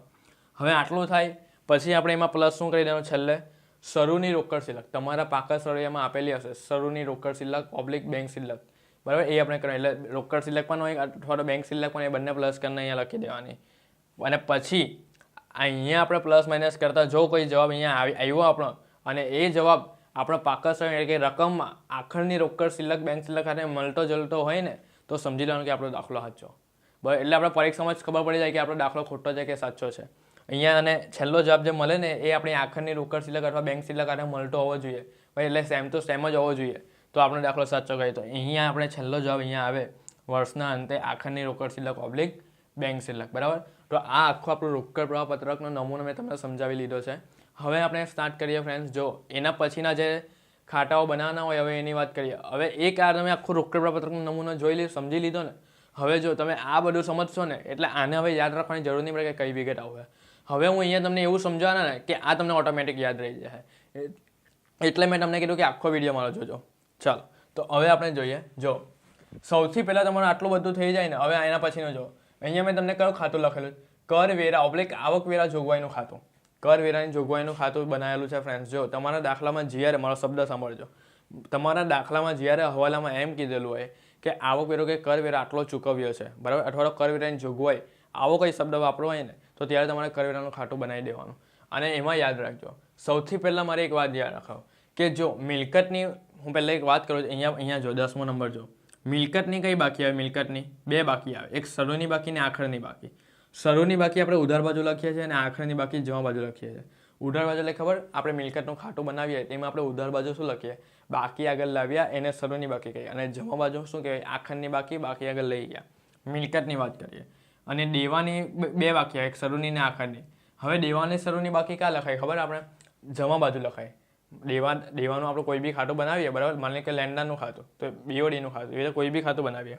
હવે આટલું થાય પછી આપણે એમાં પ્લસ શું કરી દેવાનું? છેલ્લે શરૂની રોકડ શિલ્લક. તમારા પાકા સરળિયામાં આપેલી હશે શરૂની રોકડ શિલ્લક ઓબ્લિક બેંક શિલ્લક. બરાબર. એ આપણે કરવાનું. એટલે રોકડ શિલ્લક પણ હોય અથવા તો બેંક શિલ્લક પણ, એ બંને પ્લસ કરીને અહીંયા લખી દેવાની. અને પછી અહીંયા આપણે પ્લસ માઇનસ કરતાં જો કોઈ જવાબ અહીંયા આવ્યો આપણો અને એ જવાબ આપણો પાકા સરળ એટલે કે રકમમાં આખરની રોકડ શિલ્લક બેંક શિલ્લક સાથે મળતો જલતો હોય ને તો સમજી લેવાનું કે આપણો દાખલો સાચો. બરાબર. એટલે આપણે પરીક્ષામાં જ ખબર પડી જાય કે આપણો દાખલો ખોટો છે કે સાચો છે. અહીંયા અને છેલ્લો જવાબ જે મળે ને એ આપણી આખરની રોકડ શિલ્લક અથવા બેંક શિલ્લક સાથે મળતો હોવો જોઈએ. ભાઈ એટલે સેમ ટુ સેમ જ હોવો જોઈએ તો આપણો દાખલો સાચો કહે. તો અહીંયા આપણે છેલ્લો જવાબ અહીંયા આવે વર્ષના અંતે આખરની રોકડ શિલ્લક ઓબ્લિક બેંક શિલ્લક. બરાબર. તો આ આખો આપણો રોકડ પ્રવાહ પત્રકનો નમૂનો મેં તમને સમજાવી લીધો છે. હવે આપણે સ્ટાર્ટ કરીએ ફ્રેન્ડ્સ. જો એના પછીના જે ખાતાઓ બનાવવાના હોય હવે એની વાત કરીએ. હવે એક આ તમે આખો રોકડ પ્રવાહ પત્રકનો નમૂનો જોઈ સમજી લીધો ને. હવે જો તમે આ બધું સમજશો ને એટલે આને હવે યાદ રાખવાની જરૂર નહીં પડે કે કઈ વિગત આવે. હવે હું અહીંયા તમને એવું સમજાવવાના ને કે આ તમને ઓટોમેટિક યાદ રહી જાય. એટલે મેં તમને કીધું કે આખો વિડીયો મારો જોજો. ચાલો, તો હવે આપણે જોઈએ. જો સૌથી પહેલાં તમારું આટલું બધું થઈ જાય ને હવે એના પછીનું જો અહીંયા મેં તમને કયું ખાતું લખેલું? કરવેરા ઓબ્લિક આવકવેરા જોગવાઈનું ખાતું. કરવેરાની જોગવાઈનું ખાતું બનાવેલું છે ફ્રેન્ડ્સ. જો તમારા દાખલામાં જ્યારે મારો શબ્દ સાંભળજો, તમારા દાખલામાં જ્યારે હવાલામાં એમ કીધેલું હોય કે આવકવેરો કે કરવેરા આટલો ચૂકવ્યો છે, બરાબર, અથવા તો કરવેરાની જોગવાઈ આવો કોઈ શબ્દ વાપરવો હોય ને તો ત્યારે તમારે કરવેરાનું ખાતું બનાવી દેવાનું. અને એમાં યાદ રાખજો સૌથી પહેલાં મારે એક વાત યાદ રાખો કે જો મિલકતની હું પહેલાં એક વાત કરું છું. અહીંયા જો 10મો નંબર જો મિલકતની કઈ બાકી આવે? મિલકતની 2 બાકી આવે. એક શરૂની બાકી ને આખરની બાકી. શરૂની બાકી આપણે ઉધાર બાજુ લખીએ છીએ અને આખરની બાકી જમા બાજુ લખીએ છીએ. ઉધાર બાજુ એટલે ખબર આપણે મિલકતનું ખાતું બનાવીએ તેમાં આપણે ઉધાર બાજુ શું લખીએ, બાકી આગળ લાવ્યા એને શરૂની બાકી કહીએ, અને જમા બાજુ શું કહેવાય, આખરની બાકી આગળ લઈ ગયા. મિલકતની વાત કરીએ અને દેવાની બે વાક્ય, એક શરૂની ને આખરની. હવે દેવાની શરૂની બાકી ક્યાં લખાય ખબર, આપણે જમા બાજુ લખાય. દેવાનું આપણે કોઈ બી ખાતું બનાવીએ બરાબર, માની કે લેન્ડરનું ખાતું તો બીઓડીનું ખાતું, એટલે કોઈ બી ખાતું બનાવીએ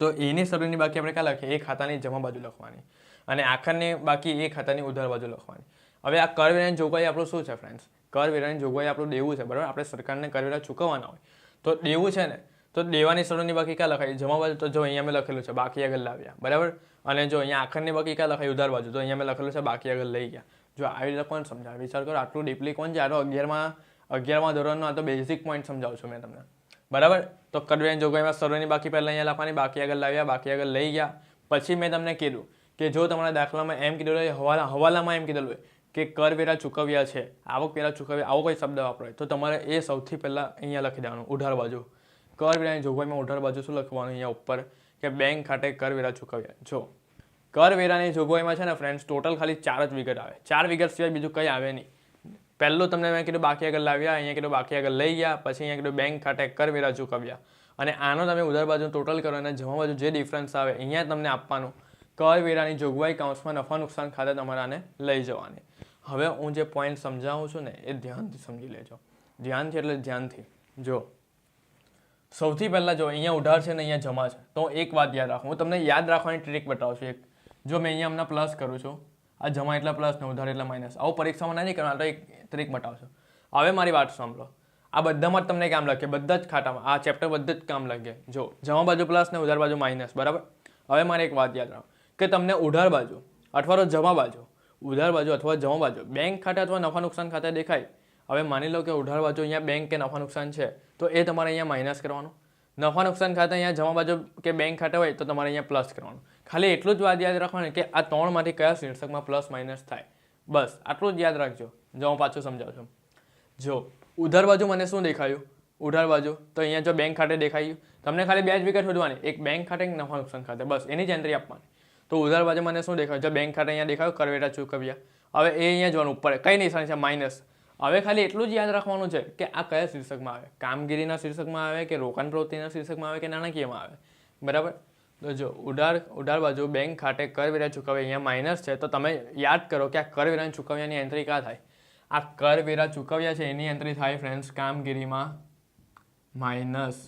તો એની શરૂની બાકી આપણે ક્યાં લખીએ, એ ખાતાની જમા બાજુ લખવાની, અને આખરની બાકી એ ખાતાની ઉધાર બાજુ લખવાની. હવે આ કરવેરાની જોગવાઈ આપણું શું છે ફ્રેન્ડ્સ, કરવેરાની જોગવાઈ આપણું દેવું છે બરાબર, આપણે સરકારને કરવેરા ચૂકવવાના હોય તો દેવું છે ને, તો દેવાની શરૂની બાકી ક્યાં લખાય, જમા બાજુ. તો જો અહીંયા મેં લખેલું છે બાકી આગળ લાવ્યા બરાબર, અને જો અહીંયા આખરની બાકી ક્યાં લખાય, ઉધાર બાજુ. તો અહીંયા મેં લખેલું છે બાકી આગળ લઈ ગયા. જો આવી રીતે કોણ સમજાવે, વિચાર કરો, આટલું ડીપલી કોણ છે. આ તો 11મા ધોરણનો આ તો બેઝિક પોઈન્ટ સમજાવું છું મેં તમને બરાબર. તો કરવેરાની જોગવાઈમાં શરૂની બાકી પહેલાં અહીંયા લખવાની, બાકી આગળ લાવ્યા, બાકી આગળ લઈ ગયા. પછી મેં તમને કીધું કે જો તમારા દાખલામાં એમ કીધું હોય, હવાલામાં એમ કીધેલું હોય કે કરવેરા ચૂકવ્યા છે, આવકવેરા ચૂકવ્યા, આવો કોઈ શબ્દ વાપરો તો તમારે એ સૌથી પહેલાં અહીંયા લખી દેવાનું ઉધાર બાજુ. કરવેરાની જોગવાઈમાં ઉધાર બાજુ શું લખવાનું, અહીંયા ઉપર કે બેંક ખાતે કરવેરા ચૂકવ્યા. જો કરવેરાની જોગવાઈમાં છે ને ફ્રેન્ડ્સ ટોટલ ખાલી 4 જ વિગત આવે, 4 વિગત સિવાય બીજું કંઈ આવે નહીં. પહેલું તમને મેં કીધું બાકી આગળ લાવ્યા, અહીંયા કીધું બાકી આગળ લઈ ગયા, પછી અહીંયા કીધું બેંક ખાતે કરવેરા ચૂકવ્યા, અને આનો તમે ઉધાર બાજુ ટોટલ કરો અને જમા બાજુ જે ડિફરન્સ આવે અહીંયા તમને આપવાનું. કરવેરાની જોગવાઈ કાઉન્સમાં નફા નુકસાન ખાતે તમારે આને લઈ જવાની. હવે હું જે પોઈન્ટ સમજાવું છું ને એ ધ્યાનથી સમજી લેજો, ધ્યાનથી એટલે ધ્યાનથી. જો સૌથી પહેલાં જો અહીંયા ઉધાર છે ને અહીંયા જમા છે, તો એક વાત યાદ રાખો, હું તમને યાદ રાખવાની ટ્રીક બતાવું છું. એક જો મેં અહીંયા હમણાં પ્લસ કરું છું, આ જમા એટલે પ્લસ ને ઉધાર એટલે માઇનસ, આવું પરીક્ષામાં નહીં કરવાનું, તો એક ટ્રીક બતાવશું. હવે મારી વાત સાંભળો, આ બધામાં જ તમને કામ લાગે, બધા જ ખાતામાં આ ચેપ્ટર બધું જ કામ લાગે. જો જમા બાજુ પ્લસ ને ઉધાર બાજુ માઇનસ બરાબર. હવે મારે એક વાત યાદ રાખો કે તમને ઉધાર બાજુ અથવા તો જમા બાજુ, ઉધાર બાજુ અથવા જમા બાજુ બેંક ખાતે અથવા નફા નુકસાન ખાતે દેખાય. હવે માની લો કે ઉધાર બાજુ અહીંયા બેંક કે નફા નુકસાન છે તો એ તમારે અહીંયા માઇનસ કરવાનું. નફા નુકસાન ખાતે અહીંયા જમા બાજુ કે બેંક ખાતે હોય તો તમારે અહીંયા પ્લસ કરવાનું. ખાલી એટલું જ વાત યાદ રાખવાની કે આ 3માંથી કયા શીર્ષકમાં પ્લસ માઇનસ થાય, બસ આટલું જ યાદ રાખજો. જો હું પાછું સમજાવું છું. જો ઉધાર બાજુ મને શું દેખાયું, ઉધાર બાજુ તો અહીંયા જો બેંક ખાતે દેખાયું, તમને ખાલી 2 જ વિગત શોધવાની, એક બેંક ખાતે એક નફા નુકસાન ખાતે, બસ એની જ એન્ટ્રી આપવાની. તો ઉધાર બાજુ મને શું દેખાયું, જો બેંક ખાતે અહીંયા દેખાયું કરવેરા ચૂકવ્યા, હવે એ અહીંયા જોવાનું ઉપર કઈ નિશાની છે માઇનસ. હવે ખાલી એટલું જ યાદ રાખવાનું છે કે આ કયા શીર્ષકમાં આવે, કામગીરીના શીર્ષકમાં આવે કે રોકાણ પ્રવૃત્તિના શીર્ષકમાં આવે કે નાણાકીયમાં આવે બરાબર. તો જો ઉધાર બાજુ બેંક ખાતે કરવેરા ચૂકવ્યા અહીંયા માઇનસ છે, તો તમે યાદ કરો કે આ કરવેરાની ચૂકવ્યાની એન્ટ્રી ક્યાં થાય, આ કરવેરા ચૂકવ્યા છે એની એન્ટ્રી થાય ફ્રેન્ડ્સ કામગીરીમાં માઇનસ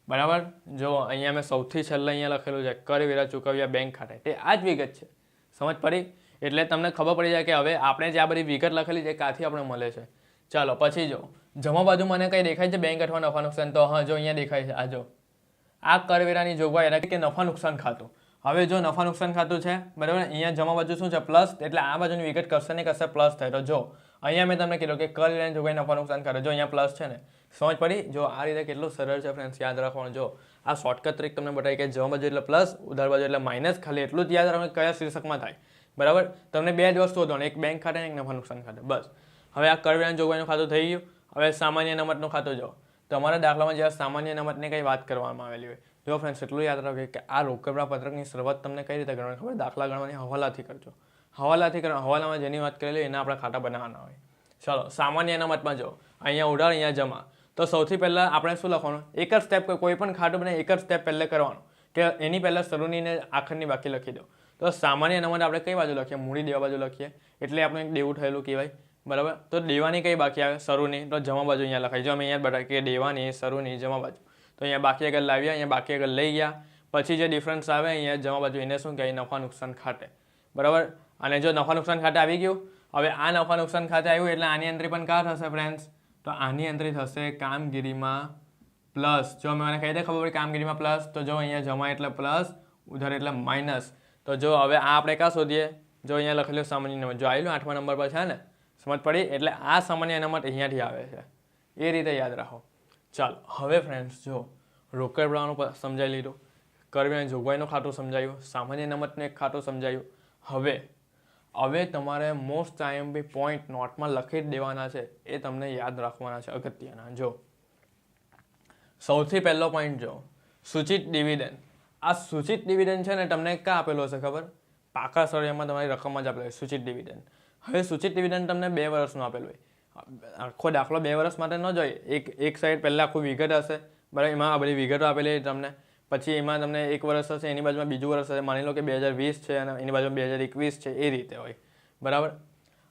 બરાબર. જો અહીંયા મેં સૌથી છેલ્લે અહીંયા લખેલું છે કરવેરા ચૂકવ્યા બેંક ખાતે, તે આ જ વિગત છે, સમજ પડી. એટલે તમને ખબર પડી જાય કે હવે આપણે જે આ બધી વિગત લખેલી છે કાથી આપણે મળે છે. ચાલો પછી જો જમા બાજુ મને કંઈ દેખાય છે બેંક અથવા નફા નુકસાન, તો હા જો અહીંયા દેખાય છે, આ જો આ કરવેરાની જોગવાઈ એટલે કે નફા નુકસાન ખાતું. હવે જો નફા નુકસાન ખાતું છે બરાબર, અહીંયા જમા બાજુ શું છે પ્લસ, એટલે આ બાજુની વિગત કરશે ને કરશે પ્લસ થાય. તો જો અહીંયા મેં તમને કીધું કે કરવેરાની જોગવાઈ નફા નુકસાન ખાતું, જો અહીંયા પ્લસ છે ને, સમજ પડી. જો આ રીતે કેટલું સરળ છે ફ્રેન્ડ્સ, યાદ રાખવાનું. જો આ શોર્ટકટ ટ્રીક તમને બતાવી કે જમા બાજુ એટલે પ્લસ, ઉધાર બાજુ એટલે માઇનસ, ખાલી એટલું જ યાદ રાખવાનું કયા શીર્ષકમાં થાય બરાબર. તમને 2 જ વસ્તુ હતો, એક બેંક ખાતે એક નફા નુકસાન ખાતે, બસ. હવે આ કરવેરાની જોગવાઈનું ખાતું થઈ ગયું. હવે સામાન્ય અનામતનું ખાતું જો તમારા દાખલામાં જ્યારે સામાન્ય અનામતની કંઈ વાત કરવામાં આવેલી હોય, જો ફ્રેન્ડ્સ એટલું યાદ રાખો કે આ રોકડા પત્રકની શરૂઆત તમને કઈ રીતે કરવાની ખબર, દાખલા ગણવાની હવાલાથી કરજો, હવાલાથી કરો. હવાલામાં જેની વાત કરેલી એના આપણા ખાતા બનાવવાના હોય. ચલો સામાન્ય અનામતમાં જો અહીંયા ઉધાર અહીંયા જમા, તો સૌથી પહેલાં આપણે શું લખવાનું, એક જ સ્ટેપ, કોઈ પણ ખાતું બને એક જ સ્ટેપ પહેલે કરવાનું કે એની પહેલાં શરૂની ને આખરની બાકી લખી દો. તો સામાન્ય અનામત આપણે કઈ બાજુ લખીએ, મૂડી દેવા બાજુ લખીએ, એટલે આપણે એક દેવું થયેલું કહેવાય બરાબર. તો દેવાની કઈ બાકી આવે, શરૂની, તો જમા બાજુ અહીંયા લખાય. જો અમે અહીંયા બતાવીએ કે દેવાની શરૂની જમા બાજુ, તો અહીંયા બાકી આગળ લાવ્યા, અહીંયા બાકી આગળ લઈ ગયા, પછી જે ડિફરન્સ આવે અહીંયા જમા બાજુ એને શું કહેવાય, નફા નુકસાન ખાતે બરાબર. અને જો નફા નુકસાન ખાતે આવી ગયું, હવે આ નફા નુકસાન ખાતે આવ્યું એટલે આની એન્ટ્રી પણ ક્યાં થશે ફ્રેન્ડ્સ, તો આની એન્ટ્રી થશે કામગીરીમાં પ્લસ. જો મને કઈ રીતે ખબર પડી કામગીરીમાં પ્લસ, તો જો અહીંયા જમા એટલે પ્લસ, ઉધાર એટલે માઇનસ. તો જો હવે આ આપણે ક્યાં શોધીએ, જો અહીંયા લખેલું સામાન્ય અનામત, જો આવેલું 8મા નંબર પર છે ને, સમજ પડી. એટલે આ સામાન્ય અનામત અહીંયાથી આવે છે, એ રીતે યાદ રાખો. ચાલો હવે ફ્રેન્ડ્સ જો રોકડ પ્રવાહનું સમજાવી લીધું, કરવેરાની જોગવાઈનું ખાતું સમજાયું, સામાન્ય અનામતનું એક ખાતું સમજાયું. હવે તમારે મોસ્ટ આઈએમપી પોઈન્ટ નોટમાં લખી જ દેવાના છે, એ તમને યાદ રાખવાના છે અગત્યના. જો સૌથી પહેલો પોઈન્ટ જો સૂચિત ડિવિડન્ડ. આ સૂચિત ડિવિડન્ડ છે ને તમને ક્યાં આપેલો હશે ખબર, પાકા સળિયામાં તમારી રકમમાં જ આપેલો સૂચિત ડિવિડન્ડ. હવે સૂચિત ડિવિડન્ડ તમને 2 વર્ષનું આપેલું હોય, આખો દાખલો 2 વર્ષ માટે ન જોઈએ, એક સાઈડ પહેલાં આખું વિગત હશે બરાબર, એમાં આ બધી વિગતો આપેલી તમને, પછી એમાં તમને 1 વર્ષ હશે, એની બાજુમાં બીજું વર્ષ હશે, માની લો કે 2020 છે અને એની બાજુમાં 2021 છે, એ રીતે હોય બરાબર.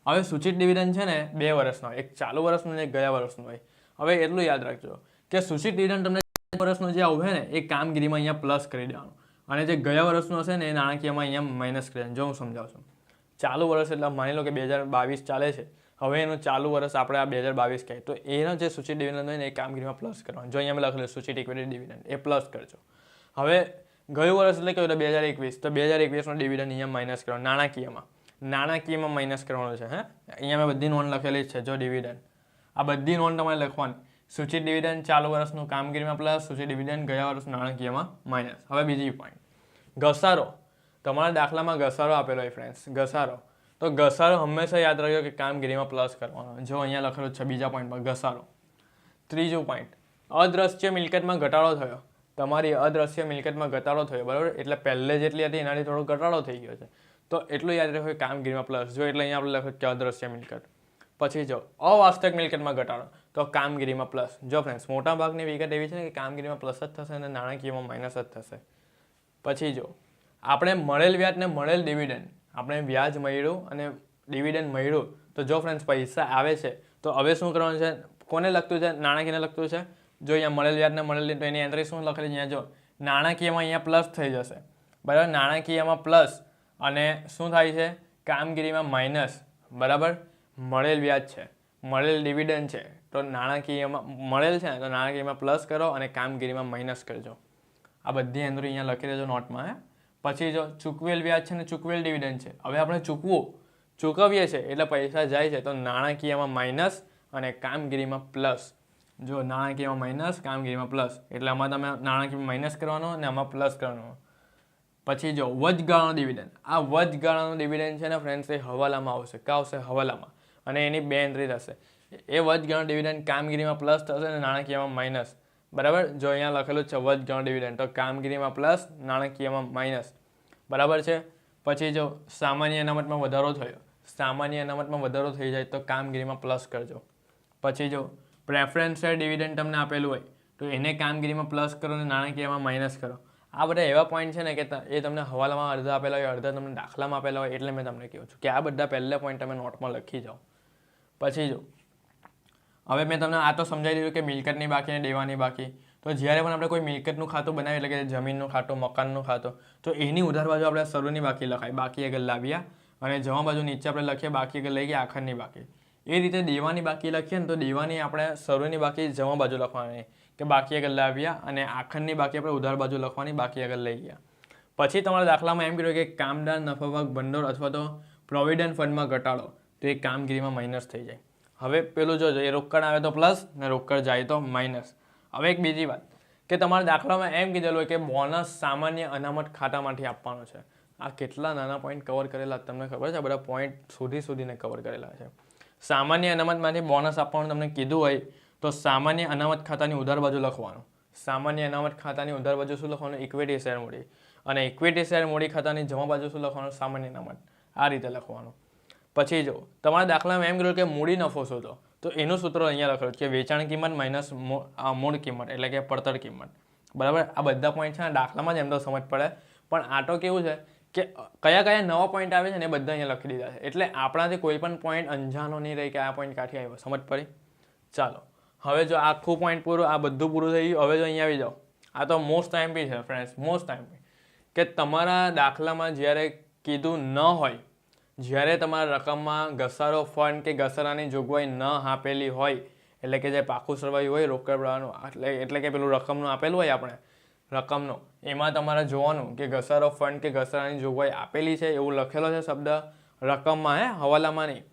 હવે સૂચિત ડિવિડન્ડ છે ને 2 વર્ષનો હોય, એક ચાલુ વર્ષનું અને એક ગયા વર્ષનું હોય. હવે એટલું યાદ રાખજો કે સૂચિત ડિવિડન્ડ તમને વર્ષનું જે આવું ને એ કામગીરીમાં અહીંયા પ્લસ કરી દેવાનું, અને જે ગયા વર્ષનું હશે ને એ નાણાકીયમાં અહીંયા માઇનસ કરી દેવાનું. જો હું સમજાવું છું, ચાલુ વર્ષ એટલે માની લો કે 2022 ચાલે છે, હવે એનું ચાલુ વર્ષ આપણે આ 2022 કહીએ, તો એનો જે સૂચિત ડિવિડન્ડ હોય ને એ કામગીરીમાં પ્લસ કરવાનું. જો અહીંયા મેં લખેલું સૂચિત ઇક્વિટી ડિવિડન્ડ, એ પ્લસ કરજો. હવે ગયું વર્ષ એટલે કયું, 2021, તો 2021નો ડિવિડન્ડ અહીંયા માઇનસ કરવાનો, નાણાકીયમાં માઇનસ કરવાનો છે. અહીંયા મેં બધી નોંધ લખેલી જ છે. જો ડિવિડન્ડ, આ બધી નોંધ તમારે લખવાની. સૂચિત ડિવિડન્ડ ચાલુ વર્ષનું કામગીરીમાં પ્લસ, સૂચિત ડિવિડન્ડ ગયા વર્ષનું નાણાકીયમાં માઇનસ. હવે બીજી પોઈન્ટ, ઘસારો. તમારા દાખલામાં ઘસારો આપેલો હોય ફ્રેન્ડ્સ, ઘસારો. તો ઘસારો હંમેશા યાદ રાખજો કે કામગીરીમાં પ્લસ કરવાનો. જો અહીંયા લખેલું છે બીજા પોઈન્ટમાં ઘસારો. ત્રીજું પોઈન્ટ, અદ્રશ્ય મિલકતમાં ઘટાડો થયો. તમારી અદ્રશ્ય મિલકતમાં ઘટાડો થયો બરાબર, એટલે પહેલે જેટલી હતી એનાથી થોડો ઘટાડો થઈ ગયો છે, તો એટલું યાદ રાખો કામગીરીમાં પ્લસ. જો એટલે અહીંયા આપણે લખ્યું કે અદ્રશ્ય મિલકત. પછી જો અવાસ્તવિક મિલકતમાં ઘટાડો, તો કામગીરીમાં પ્લસ. જો ફ્રેન્ડ્સ મોટા ભાગની વિગત એવી છે ને કે કામગીરીમાં પ્લસ જ થશે અને નાણાકીયમાં માઇનસ જ થશે. પછી જો આપણે મળેલ વ્યાજ ને મળેલ ડિવિડન્ડ, આપણે વ્યાજ મળ્યું અને ડિવિડન્ડ મળ્યું, તો જો ફ્રેન્ડ્સ પૈસા આવે છે તો હવે શું કરવાનું છે, કોને લગતું છે, નાણાકીયને લગતું છે. જો અહીંયા મળેલ વ્યાજ ને મળેલ, તો એની એન્ટ્રી શું લખેલી અહીંયા જો નાણાકીયમાં અહીંયા પ્લસ થઈ જશે બરાબર, નાણાકીયમાં પ્લસ અને શું થાય છે કામગીરીમાં માઇનસ બરાબર. મળેલ વ્યાજ છે, મળેલ ડિવિડન્ડ છે, તો નાણાકીયમાં મળેલ છે તો નાણાકીયમાં પ્લસ કરો અને કામગીરીમાં માઇનસ કરજો. આ બધી એન્ટ્રી અહીંયા લખી દેજો નોટમાં. પછી જો ચૂકવેલ વ્યાજ છે ને ચૂકવેલ ડિવિડન્ડ છે, હવે આપણે ચૂકવીએ છીએ એટલે પૈસા જાય છે, તો નાણાકીયમાં માઇનસ અને કામગીરીમાં પ્લસ. જો નાણાકીયમાં માઇનસ, કામગીરીમાં પ્લસ, એટલે આમાં તમે નાણાકીયમાં માઇનસ કરવાનો અને આમાં પ્લસ કરવાનો. પછી જો વચગાળાનો ડિવિડન્ડ, આ વચગાળાનો ડિવિડન્ડ છે ને ફ્રેન્ડ્સ એ હવાલામાં આવશે. ક્યાં આવશે? હવાલામાં. અને એની 2 એન્ટ્રી થશે. એ વચગાળાનો ડિવિડન્ડ કામગીરીમાં પ્લસ થશે અને નાણાકીયમાં માઇનસ બરાબર. જો અહીંયા લખેલું છે વચગાળાનો ડિવિડન્ડ, તો કામગીરીમાં પ્લસ, નાણાકીયમાં માઇનસ બરાબર છે. પછી જો સામાન્ય અનામતમાં વધારો થયો, સામાન્ય અનામતમાં વધારો થઈ જાય તો કામગીરીમાં પ્લસ કરજો. પછી જો પ્રેફરન્સ શેર ડિવિડન્ડ તમને આપેલું હોય તો એને કામગીરીમાં પ્લસ કરો અને નાણાકીયમાં માઇનસ કરો. આ બધા એવા પોઈન્ટ છે ને કે એ તમને હવાલામાં અડધા આપેલા હોય, અડધા તમને દાખલામાં આપેલા હોય, એટલે મેં તમને કહું છું કે આ બધા પહેલા પોઈન્ટ તમે નોટમાં લખી જાઓ. પછી જો હવે મેં તમને આ તો સમજાવી દીધું કે મિલકતની બાકી અને દેવાની બાકી. તો જ્યારે પણ આપણે કોઈ મિલકતનું ખાતું બનાવીએ, એટલે કે જમીનનું ખાતું, મકાનનું ખાતું, તો એની ઉધાર બાજુ આપણે શરૂની બાકી લખાય, બાકી આગળ લાવ્યા, અને જમા બાજુ નીચે આપણે લખીએ બાકી આગળ લઈ ગયા આખરની બાકી. એ રીતે દેવાની બાકી લખીએ ને તો દેવાની આપણે શરૂની બાકી જમા બાજુ લખવાની કે બાકી આગળ લાવ્યા, અને આખરની બાકી આપણે ઉધાર બાજુ લખવાની, બાકી આગળ લઈ ગયા. પછી તમારા દાખલામાં એમ કીધું કે કામદાર નફાભાગ ભંડોળ અથવા તો પ્રોવિડન્ટ ફંડમાં ઘટાડો, તો એ કામગીરીમાં માઇનસ થઈ જાય. હવે પેલું જોજો, એ રોકડ આવે તો પ્લસ ને રોકડ જાય તો માઇનસ. હવે એક બીજી વાત કે તમારા દાખલામાં એમ કીધેલું હોય કે બોનસ સામાન્ય અનામત ખાતામાંથી આપવાનો છે. આ કેટલા નાના પોઈન્ટ કવર કરેલા તમને ખબર છે? બધા પોઈન્ટ શોધીને કવર કરેલા છે. સામાન્ય અનામતમાંથી બોનસ આપવાનું તમને કીધું હોય તો સામાન્ય અનામત ખાતાની ઉધાર બાજુ લખવાનું. સામાન્ય અનામત ખાતાની ઉધાર બાજુ શું લખવાનું? ઇક્વિટી શેર મૂડી. અને ઇક્વિટી શેર મૂડી ખાતાની જમા બાજુ શું લખવાનું? સામાન્ય અનામત. આ રીતે લખવાનું. પછી જો તમારા દાખલામાં એમ કીધું કે મૂડી નફો શોધો, તો એનું સૂત્ર અહીંયા લખેલું કે વેચાણ કિંમત માઇનસ મૂળ કિંમત, એટલે કે પડતર કિંમત બરાબર. આ બધા પોઈન્ટ છે ને દાખલામાં જ એમ તો સમજ પડે, પણ આ તો કેવું છે કે કયા નવા પોઈન્ટ આવે છે ને એ બધા અહીંયા લખી દીધા છે, એટલે આપણાથી કોઈ પણ પોઈન્ટ અંજાનો નહીં રહી કે આ પોઈન્ટ કાંઠી આવ્યો. સમજ પડી? ચાલો હવે જો આખું પોઈન્ટ પૂરું, આ બધું પૂરું થઈ ગયું. હવે જો અહીંયા આવી જાઓ, આ તો મોસ્ટ આઈએમપી છે ફ્રેન્ડ્સ, મોસ્ટ આઈએમપી, કે તમારા દાખલામાં જ્યારે કીધું ન હોય, જ્યારે તમારા રકમમાં ઘસારો ફંડ કે ઘસારાની જોગવાઈ ન આપેલી હોય, એટલે કે જે પાકું સરવાયું હોય રોકડ પ્રવાહનું, એટલે કે પેલું રકમનું આપેલું હોય આપણે રકમનો, એમાં તમારે જોવાનું કે ઘસારો ફંડ કે ઘસારાની જોગવાઈ આપેલી છે એવું લખેલો છે શબ્દ રકમમાં, હવાલામાં નહીં.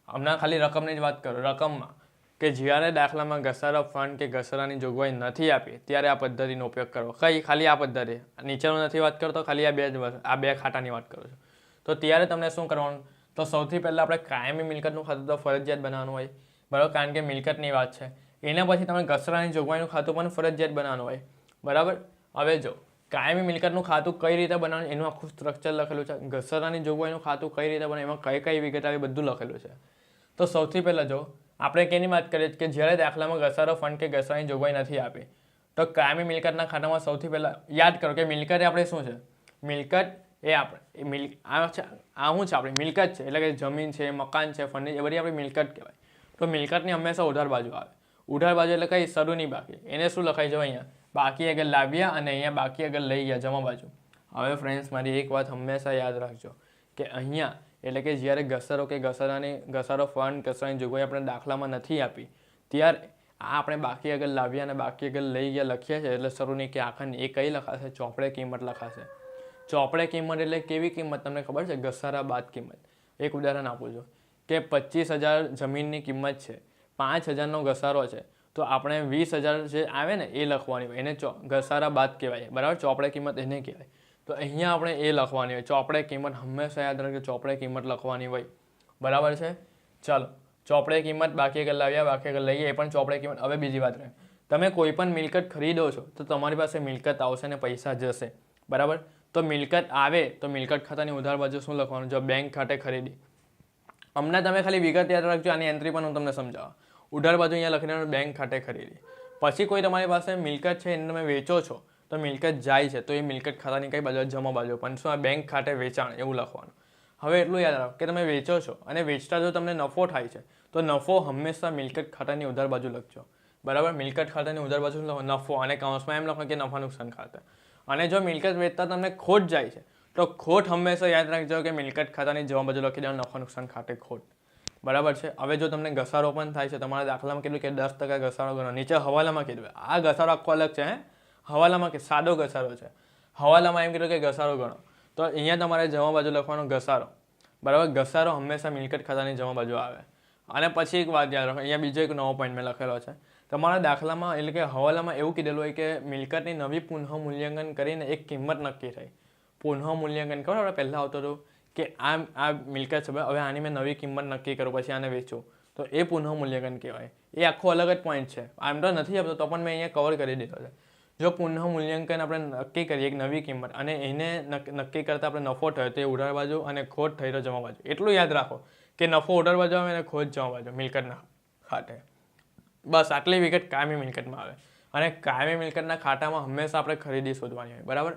હમણાં ખાલી રકમની જ વાત કરો. રકમમાં કે જ્યારે દાખલામાં ઘસારો ફંડ કે ઘસારાની જોગવાઈ નથી આપી ત્યારે આ પદ્ધતિનો ઉપયોગ કરો. કઈ? ખાલી આ પદ્ધતિ. નીચેનું નથી વાત કરતો, ખાલી આ બે ખાતાની વાત કરું છું. તો ત્યારે તમને શું કરવાનું? તો સૌથી પહેલાં આપણે કાયમી મિલકતનું ખાતું તો ફરજિયાત બનાવવાનું હોય બરાબર, કારણ કે મિલકતની વાત છે. એના પછી તમે ઘસારાની જોગવાઈનું ખાતું પણ ફરજિયાત બનાવવાનું હોય બરાબર. હવે જો કાયમી મિલકતનું ખાતું કઈ રીતે બનાવવાનું એનું આખું સ્ટ્રક્ચર લખેલું છે. ઘસારાની જોગવાઈનું ખાતું કઈ રીતે બનાવે એમાં કઈ કઈ વિગત આવે બધું લખેલું છે. તો સૌથી પહેલાં જો આપણે કેની વાત કરીએ કે જ્યારે દાખલામાં ઘસારો ફંડ કે ઘસારાની જોગવાઈ નથી આપી તો કાયમી મિલકતના ખાતામાં સૌથી પહેલાં યાદ કરો કે મિલકત એ આપણે શું છે. મિલકત એ આપણે આ શું છે આપણી મિલકત છે એટલે કે જમીન છે, મકાન છે, ફર્નિચર એ બધી આપણી મિલકત કહેવાય. તો મિલકતની હંમેશા ઉધાર બાજુ આવે. ઉધાર બાજુ એટલે કઈ શરૂ નહીં બાકી. એને શું લખાય છે અહીંયા બાકી આગળ લાવ્યા અને અહીંયા બાકી આગળ લઈ ગયા જમા બાજુ. હવે ફ્રેન્ડ્સ મારી એક વાત હંમેશા યાદ રાખજો કે અહીંયા એટલે કે જ્યારે ઘસારો કે ઘસારો ફંડ ઘસારાની જોગવાઈ આપણે દાખલામાં નથી આપી ત્યારે આ આપણે બાકી આગળ લાવ્યા અને બાકી આગળ લઈ ગયા લખ્યા છે એટલે શરૂ નહીં કે આખા એ કઈ લખાશે ચોપડે કિંમત લખાશે. ચોપડે કિંમત એટલે કેવી કિંમત તમને ખબર છે ઘસારા બાદ કિંમત. એક ઉદાહરણ આપું છું કે 25,000 જમીનની કિંમત છે, 5,000નો ઘસારો છે તો આપણે 20,000 જે આવે ને એ લખવાની હોય એને ઘસારા બાદ કહેવાય બરાબર. ચોપડે કિંમત એને કહેવાય. તો અહીંયા આપણે એ લખવાની હોય ચોપડે કિંમત. હંમેશા યાદ રાખજો ચોપડે કિંમત લખવાની હોય બરાબર છે. ચાલો ચોપડે કિંમત બાકી આગળ લાવ્યા બાકી આગળ લઈએ એ પણ ચોપડે કિંમત. હવે બીજી વાત રહે તમે કોઈ પણ મિલકત ખરીદો છો તો તમારી પાસે મિલકત આવશે ને પૈસા જશે બરાબર. તો મિલકત આવે તો મિલકત ખાતાની ઉધાર બાજુ શું લખવાનું જો બેંક ખાતે ખરીદી. હમણાં તમે ખાલી વિગત યાદ રાખજો આની એન્ટ્રી પણ હું તમને સમજાવવા. ઉધાર બાજુ અહીંયા લખી દેવાનું બેંક ખાતે ખરીદી. પછી કોઈ તમારી પાસે મિલકત છે એને તમે વેચો છો તો મિલકત જાય છે તો એ મિલકત ખાતાની કઈ બાજુ જમા બાજુ પણ શું આ બેંક ખાતે વેચાણ એવું લખવાનું. હવે એટલું યાદ રાખો કે તમે વેચો છો અને વેચતા જો તમને નફો થાય છે તો નફો હંમેશા મિલકત ખાતાની ઉધાર બાજુ લખજો બરાબર. મિલકત ખાતાની ઉધાર બાજુ નફો અને કૌંસમાં એમ લખો કે નફા નુકસાન ખાતા. અને જો મિલકત વેચતા તમને ખોટ જાય છે તો ખોટ હંમેશા યાદ રાખજો કે મિલકત ખાતાની જમા બાજુ લખી દેવાનું નફા નુકસાન ખાતે ખોટ બરાબર છે. હવે જો તમને ઘસારો પણ થાય છે તમારા દાખલામાં કીધું કે 10% ઘસારો ગણો નીચે હવાલામાં કીધું આ ઘસારો આખો અલગ છે હવાલામાં કે સાદો ઘસારો છે. હવાલામાં એમ કીધું કે ઘસારો ગણો તો અહીંયા તમારે જમા બાજુ લખવાનો ઘસારો બરાબર. ઘસારો હંમેશા મિલકત ખાતાની જમા બાજુ આવે. અને પછી એક વાત યાદ રાખો અહીંયા બીજો એક નવો પોઈન્ટ મેં લખેલો છે તમારા દાખલામાં એટલે કે હવાલામાં એવું કીધેલું હોય કે મિલકતની નવી પુનઃ મૂલ્યાંકન કરીને એક કિંમત નક્કી થઈ. પુનઃ મૂલ્યાંકન ખબર આપણે પહેલાં આવતો હતું કે આ મિલકત છે હવે આની મેં નવી કિંમત નક્કી કરું પછી આને વેચું તો એ પુનઃ મૂલ્યાંકન કહેવાય. એ આખો અલગ જ પોઈન્ટ છે. આમ તો નથી આપતો તો પણ મેં અહીંયા કવર કરી દીધો છે. જો પુનઃ મૂલ્યાંકન આપણે નક્કી કરીએ એક નવી કિંમત અને એને નક્કી કરતાં આપણે નફો થયો તો એ ઉધાર બાજુ અને ખોટ થઈ તો જમા બાજુ. એટલું યાદ રાખો કે નફો ઉધાર બાજુ આવે અને ખોટ જમા બાજુ મિલકતના ખાતે. બસ આટલી વિગત કાયમી મિલકતમાં આવે. અને કાયમી મિલકતના ખાતામાં હંમેશા આપણે ખરીદી શોધવાની હોય બરાબર.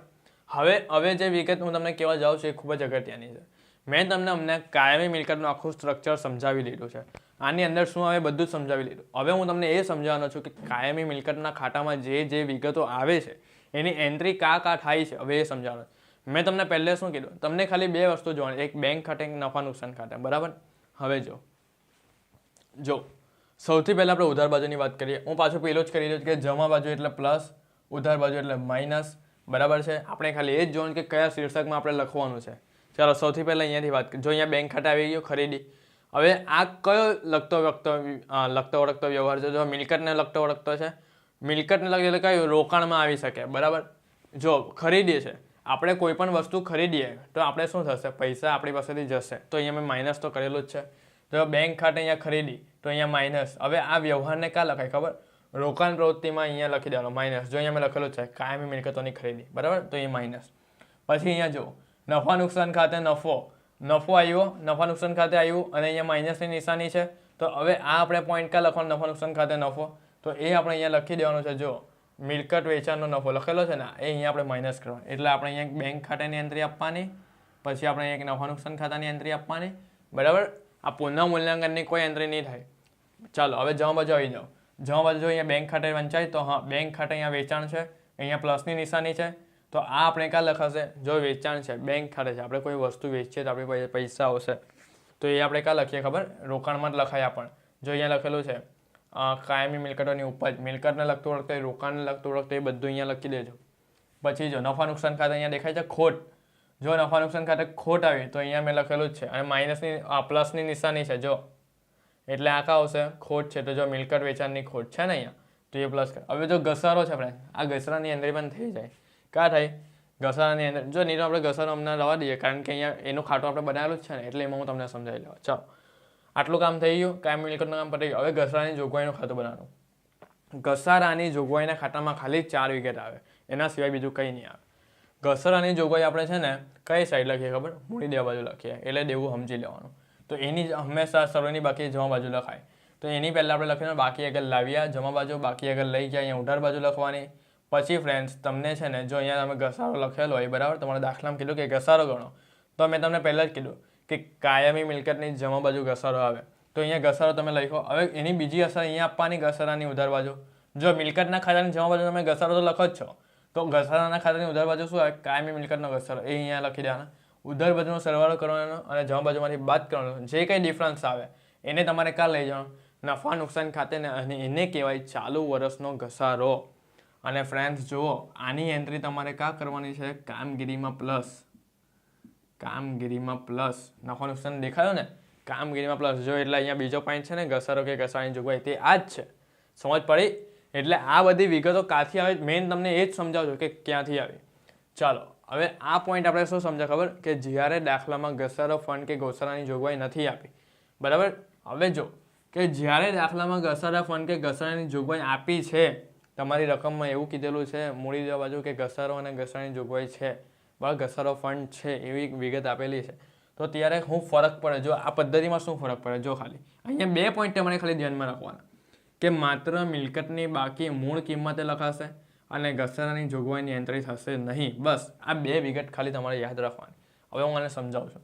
હવે જે વિગત હું તમને કહેવા જાઉં છું એ ખૂબ જ અગત્યની છે. મેં તમને અમને કાયમી મિલકતનું આખું સ્ટ્રક્ચર સમજાવી દીધું છે. આની અંદર શું આવે બધું જ સમજાવી દીધું. હવે હું તમને એ સમજાવવાનો છું કે કાયમી મિલકતના ખાતામાં જે વિગતો આવે છે એની એન્ટ્રી કા થાય છે હવે એ સમજાવવાનું. મેં તમને પહેલે શું કીધું તમને ખાલી બે વસ્તુ જોવાની એક બેંક ખાતે એક નફા નુકસાન ખાતે બરાબર. હવે જો સૌથી પહેલાં આપણે ઉધાર બાજુની વાત કરીએ. હું પાછું પેલો જ કરી દઉં કે જમા બાજુ એટલે પ્લસ ઉધાર બાજુ એટલે માઇનસ બરાબર છે. આપણે ખાલી એ જ જોવાનું કે કયા શીર્ષકમાં આપણે લખવાનું છે. ચાલો સૌથી પહેલાં અહીંયાથી વાત કરીએ. જો અહીંયા બેંક ખાતે આવી ગયો ખરીદી. હવે આ કયો લગતો વળગતો વ્યવહાર છે જો મિલકતને લગતો વળગતો છે. મિલકતને લગતો એટલે કયું રોકાણમાં આવી શકે બરાબર. જો ખરીદી છે આપણે કોઈ પણ વસ્તુ ખરીદીએ તો આપણે શું થશે પૈસા આપણી પાસેથી જશે તો અહીંયા મેં માઇનસ તો કરેલું જ છે. જો બેંક ખાતે અહીંયા ખરીદી તો અહીંયા માઇનસ. હવે આ વ્યવહારને ક્યાં લખાય ખબર રોકાણ પ્રવૃત્તિમાં અહીંયા લખી દેવાનો માઇનસ. જો અહીંયા મેં લખેલું છે કાયમી મિલકતોની ખરીદી બરાબર તો એ માઇનસ. પછી અહીંયા જો નફા નુકસાન ખાતે નફો આવ્યો નફા નુકસાન ખાતે આવ્યું અને અહીંયા માઇનસની નિશાની છે. તો હવે આ આપણે પોઈન્ટ ક્યાં લખવાનું નફા નુકસાન ખાતે નફો તો એ આપણે અહીંયા લખી દેવાનું છે. જો મિલકત વેચાણનો નફો લખેલો છે ને એ અહીંયા આપણે માઇનસ કરવાનો એટલે આપણે અહીંયા બેંક ખાતાની એન્ટ્રી આપવાની પછી આપણે અહીંયા નફા નુકસાન ખાતાની એન્ટ્રી આપવાની બરાબર. આ પુનઃ મૂલ્યાંકનની કોઈ એન્ટ્રી નહીં થાય. ચાલો હવે જમા બાજુ આવી જાઓ. જમા બાજુ જો અહીંયા બેંક ખાતે વંચાય તો હા બેંક ખાતે અહીંયા વેચાણ છે અહીંયા પ્લસની નિશાની છે તો આ આપણે ક્યાં લખાશે જો વેચાણ છે બેંક ખાતે છે આપણે કોઈ વસ્તુ વેચીએ તો આપણે પૈસા આવશે તો એ આપણે ક્યાં લખીએ ખબર રોકાણમાં જ લખાય. પણ જો અહીંયા લખેલું છે કાયમી મિલકતોની ઉપજ મિલકતને લગતું ઓળખતો રોકાણને લગતું ઓળખતો એ બધું અહીંયા લખી દેજો. પછી જો નફા નુકસાન ખાતે અહીંયા દેખાય છે ખોટ. જો નફા નુકસાન ખાતે ખોટ આવી તો અહીંયા મેં લખેલું જ છે અને માઇનસની પ્લસની નિશાની છે જો એટલે આ કા આવશે ખોટ છે. તો જો મિલકત વેચાણની ખોટ છે ને અહીંયા તો એ પ્લસ. હવે જો ઘસારો છે આપણે આ ઘસારાની અંદર પણ થઈ જાય ક્યાં થાય ઘસારાની અંદર. જો નહીં તો આપણે ઘસારો હમણાં રવા દઈએ કારણ કે અહીંયા એનું ખાતું આપણે બનાવેલું જ છે ને એટલે એમાં હું તમને સમજાવી લેવા. ચાલો આટલું કામ થઈ ગયું કાયમી મિલકતનું કામ પતી ગયું. હવે ઘસારાની જોગવાઈનું ખાતું બનાવવાનું. ઘસારાની જોગવાઈના ખાતામાં ખાલી 4 વિગત આવે એના સિવાય બીજું કંઈ નહીં આવે. ઘસારાની જોગવાઈ આપણે છે ને કઈ સાઈડ લખીએ ખબર? મૂડી દેવા બાજુ લખીએ, એટલે દેવું સમજી લેવાનું. તો એની હંમેશા સર્વની બાકી જમા બાજુ લખાય. તો એની પહેલાં આપણે લખીને બાકી આગળ લાવ્યા જમા બાજુ, બાકી આગળ લઈ ગયા, અહીંયા ઉધાર બાજુ લખવાની. પછી ફ્રેન્ડ્સ તમને છે ને જો અહીંયા તમે ઘસારો લખેલો હોય બરાબર, તમારા દાખલામાં કીધું કે ઘસારો ગણો, તો મેં તમને પહેલાં જ કીધું કે કાયમી મિલકતની જમા બાજુ ઘસારો આવે. તો અહીંયા ઘસારો તમે લખો. હવે એની બીજી અસર અહીંયા આપવાની ઘસારાની ઉધાર બાજુ. જો મિલકતના ખાતાની જમા બાજુ તમે ઘસારો તો લખો જ છો, તો ઘસારાના ખાતાની ઉધાર બાજુ શું આવે? કાયમી મિલકતનો ઘસારો, એ અહીંયા લખી દેવાના. ઉધાર બાજુનો સરવાળો કરવાનો અને જમા બાજુમાંથી બાદ કરવાનો. જે કંઈ ડિફરન્સ આવે એને તમારે કાં લઈ જવાનું? નફા નુકસાન ખાતે, અને એને કહેવાય ચાલુ વર્ષનો ઘસારો. અને ફ્રેન્ડ્સ જુઓ, આની એન્ટ્રી તમારે કાં કરવાની છે? કામગીરીમાં પ્લસ. કામગીરીમાં પ્લસ નફા નુકસાન દેખાયો ને? કામગીરીમાં પ્લસ. જો એટલે અહીંયા બીજો પોઈન્ટ છે ને ઘસારો કે ઘસારાની જોગવાઈ, તે આ જ છે. સમજ પડી? એટલે આ બધી વિગતો ક્યાંથી આવે મેઇન તમને એ જ સમજાવજો કે ક્યાંથી આવી. ચાલો હવે આ પોઈન્ટ આપણે શું સમજા ખબર? કે જ્યારે દાખલામાં ઘસારો ફંડ કે ઘસારાની જોગવાઈ નથી આપી બરાબર. હવે જો કે જ્યારે દાખલામાં ઘસારા ફંડ કે ઘસારાની જોગવાઈ આપી છે, તમારી રકમમાં એવું કીધેલું છે મૂડી દેવા બાજુ કે ઘસારો અને ઘસારાની જોગવાઈ છે બરાબર, ઘસારો ફંડ છે એવી વિગત આપેલી છે, તો ત્યારે શું ફરક પડે? જો આ પદ્ધતિમાં શું ફરક પડે? જો ખાલી અહીંયા 2 પોઈન્ટ તમારે ખાલી ધ્યાનમાં રાખવાના કે માત્ર મિલકતની બાકી મૂળ કિંમતે લખાશે અને ઘસારાની જોગવાઈની એન્ટ્રી થશે નહીં. બસ આ 2 વિગત ખાલી તમારે યાદ રાખવાની. હવે હું આને સમજાવું છું.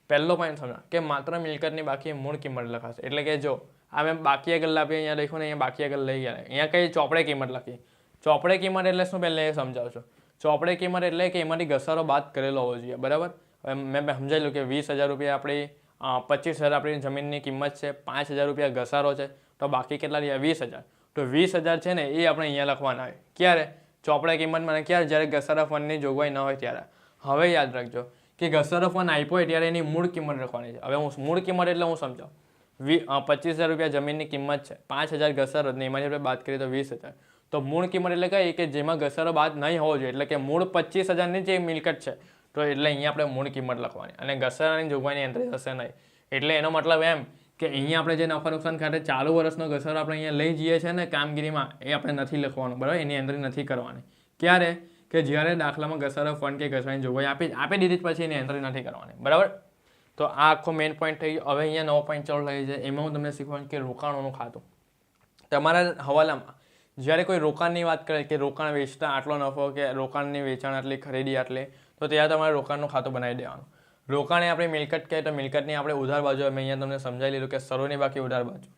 પહેલો પોઈન્ટ સમજા કે માત્ર મિલકતની બાકી મૂળ કિંમત લખાશે, એટલે કે જો આ મેં બાકી આગળ લાવી અહીંયા લખ્યું ને અહીંયા બાકી આગળ લઈ ગયા, અહીંયા કઈ ચોપડે કિંમત લખી. ચોપડે કિંમત એટલે શું પહેલાં એ સમજાવું છું. ચોપડે કિંમત એટલે કે એમાંથી ઘસારો બાદ કરેલો હોવો જોઈએ બરાબર. હવે મેં સમજાયેલું કે 20,000 રૂપિયા આપણી 25,000 આપણી જમીનની કિંમત છે, 5,000 રૂપિયા ઘસારો છે, તો બાકી કેટલા રહ્યા? 20,000. તો 20,000 છે ને એ આપણે અહીંયા લખવાના હોય. ક્યારે? ચોપડા કિંમતમાં. ક્યારે? જ્યારે ઘસારા ફંડની જોગવાઈ ન હોય ત્યારે. હવે યાદ રાખજો કે ઘસારો ફંડ આપ્યો હોય ત્યારે એની મૂળ કિંમત લખવાની છે. હવે હું મૂળ કિંમત એટલે હું સમજાવું. 25,000 રૂપિયા જમીનની કિંમત છે, 5,000 ઘસારો ને એમાંથી આપણે બાદ કરીએ તો 20,000. તો મૂળ કિંમત એટલે કઈ? કે જેમાં ઘસારો બાદ નહીં હોવો જોઈએ, એટલે કે મૂળ 25,000ની જે મિલકત છે, તો એટલે અહીંયા આપણે મૂળ કિંમત લખવાની અને ઘસારાની જોગવાઈની એન્ટ્રી થશે નહીં. એટલે એનો મતલબ એમ કે અહીંયા આપણે જે નફા નુકસાન ખાતે ચાલુ વર્ષનો ઘસારો આપણે અહીંયા લઈ જઈએ છીએ ને કામગીરીમાં, એ આપણે નથી લખવાનું બરાબર, એની એન્ટ્રી નથી કરવાની. ક્યારે? કે જ્યારે દાખલામાં ઘસારો ફંડ કે ઘસારાની જોગવાઈ આપી દીધી પછી એની એન્ટ્રી નથી કરવાની બરાબર. તો આ આખો મેઇન પોઈન્ટ થઈ ગયો. હવે અહીંયા નવો પોઈન્ટ ચાલુ થઈ છે, એમાં હું તમને શીખવાનું કે રોકાણોનું ખાતું. તમારા હવાલામાં જ્યારે કોઈ રોકાણની વાત કરે કે રોકાણ વેચતા આટલો નફો કે રોકાણની વેચાણ આટલી ખરીદી આટલી, તો ત્યાં તમારે રોકાણનું ખાતું બનાવી દેવાનું. રોકાણ એ આપણી મિલકત કહે તો મિલકતની આપણે ઉધાર બાજુ, મેં અહીંયા તમને સમજાવી લીધું કે સરોની બાકી ઉધાર બાજુ,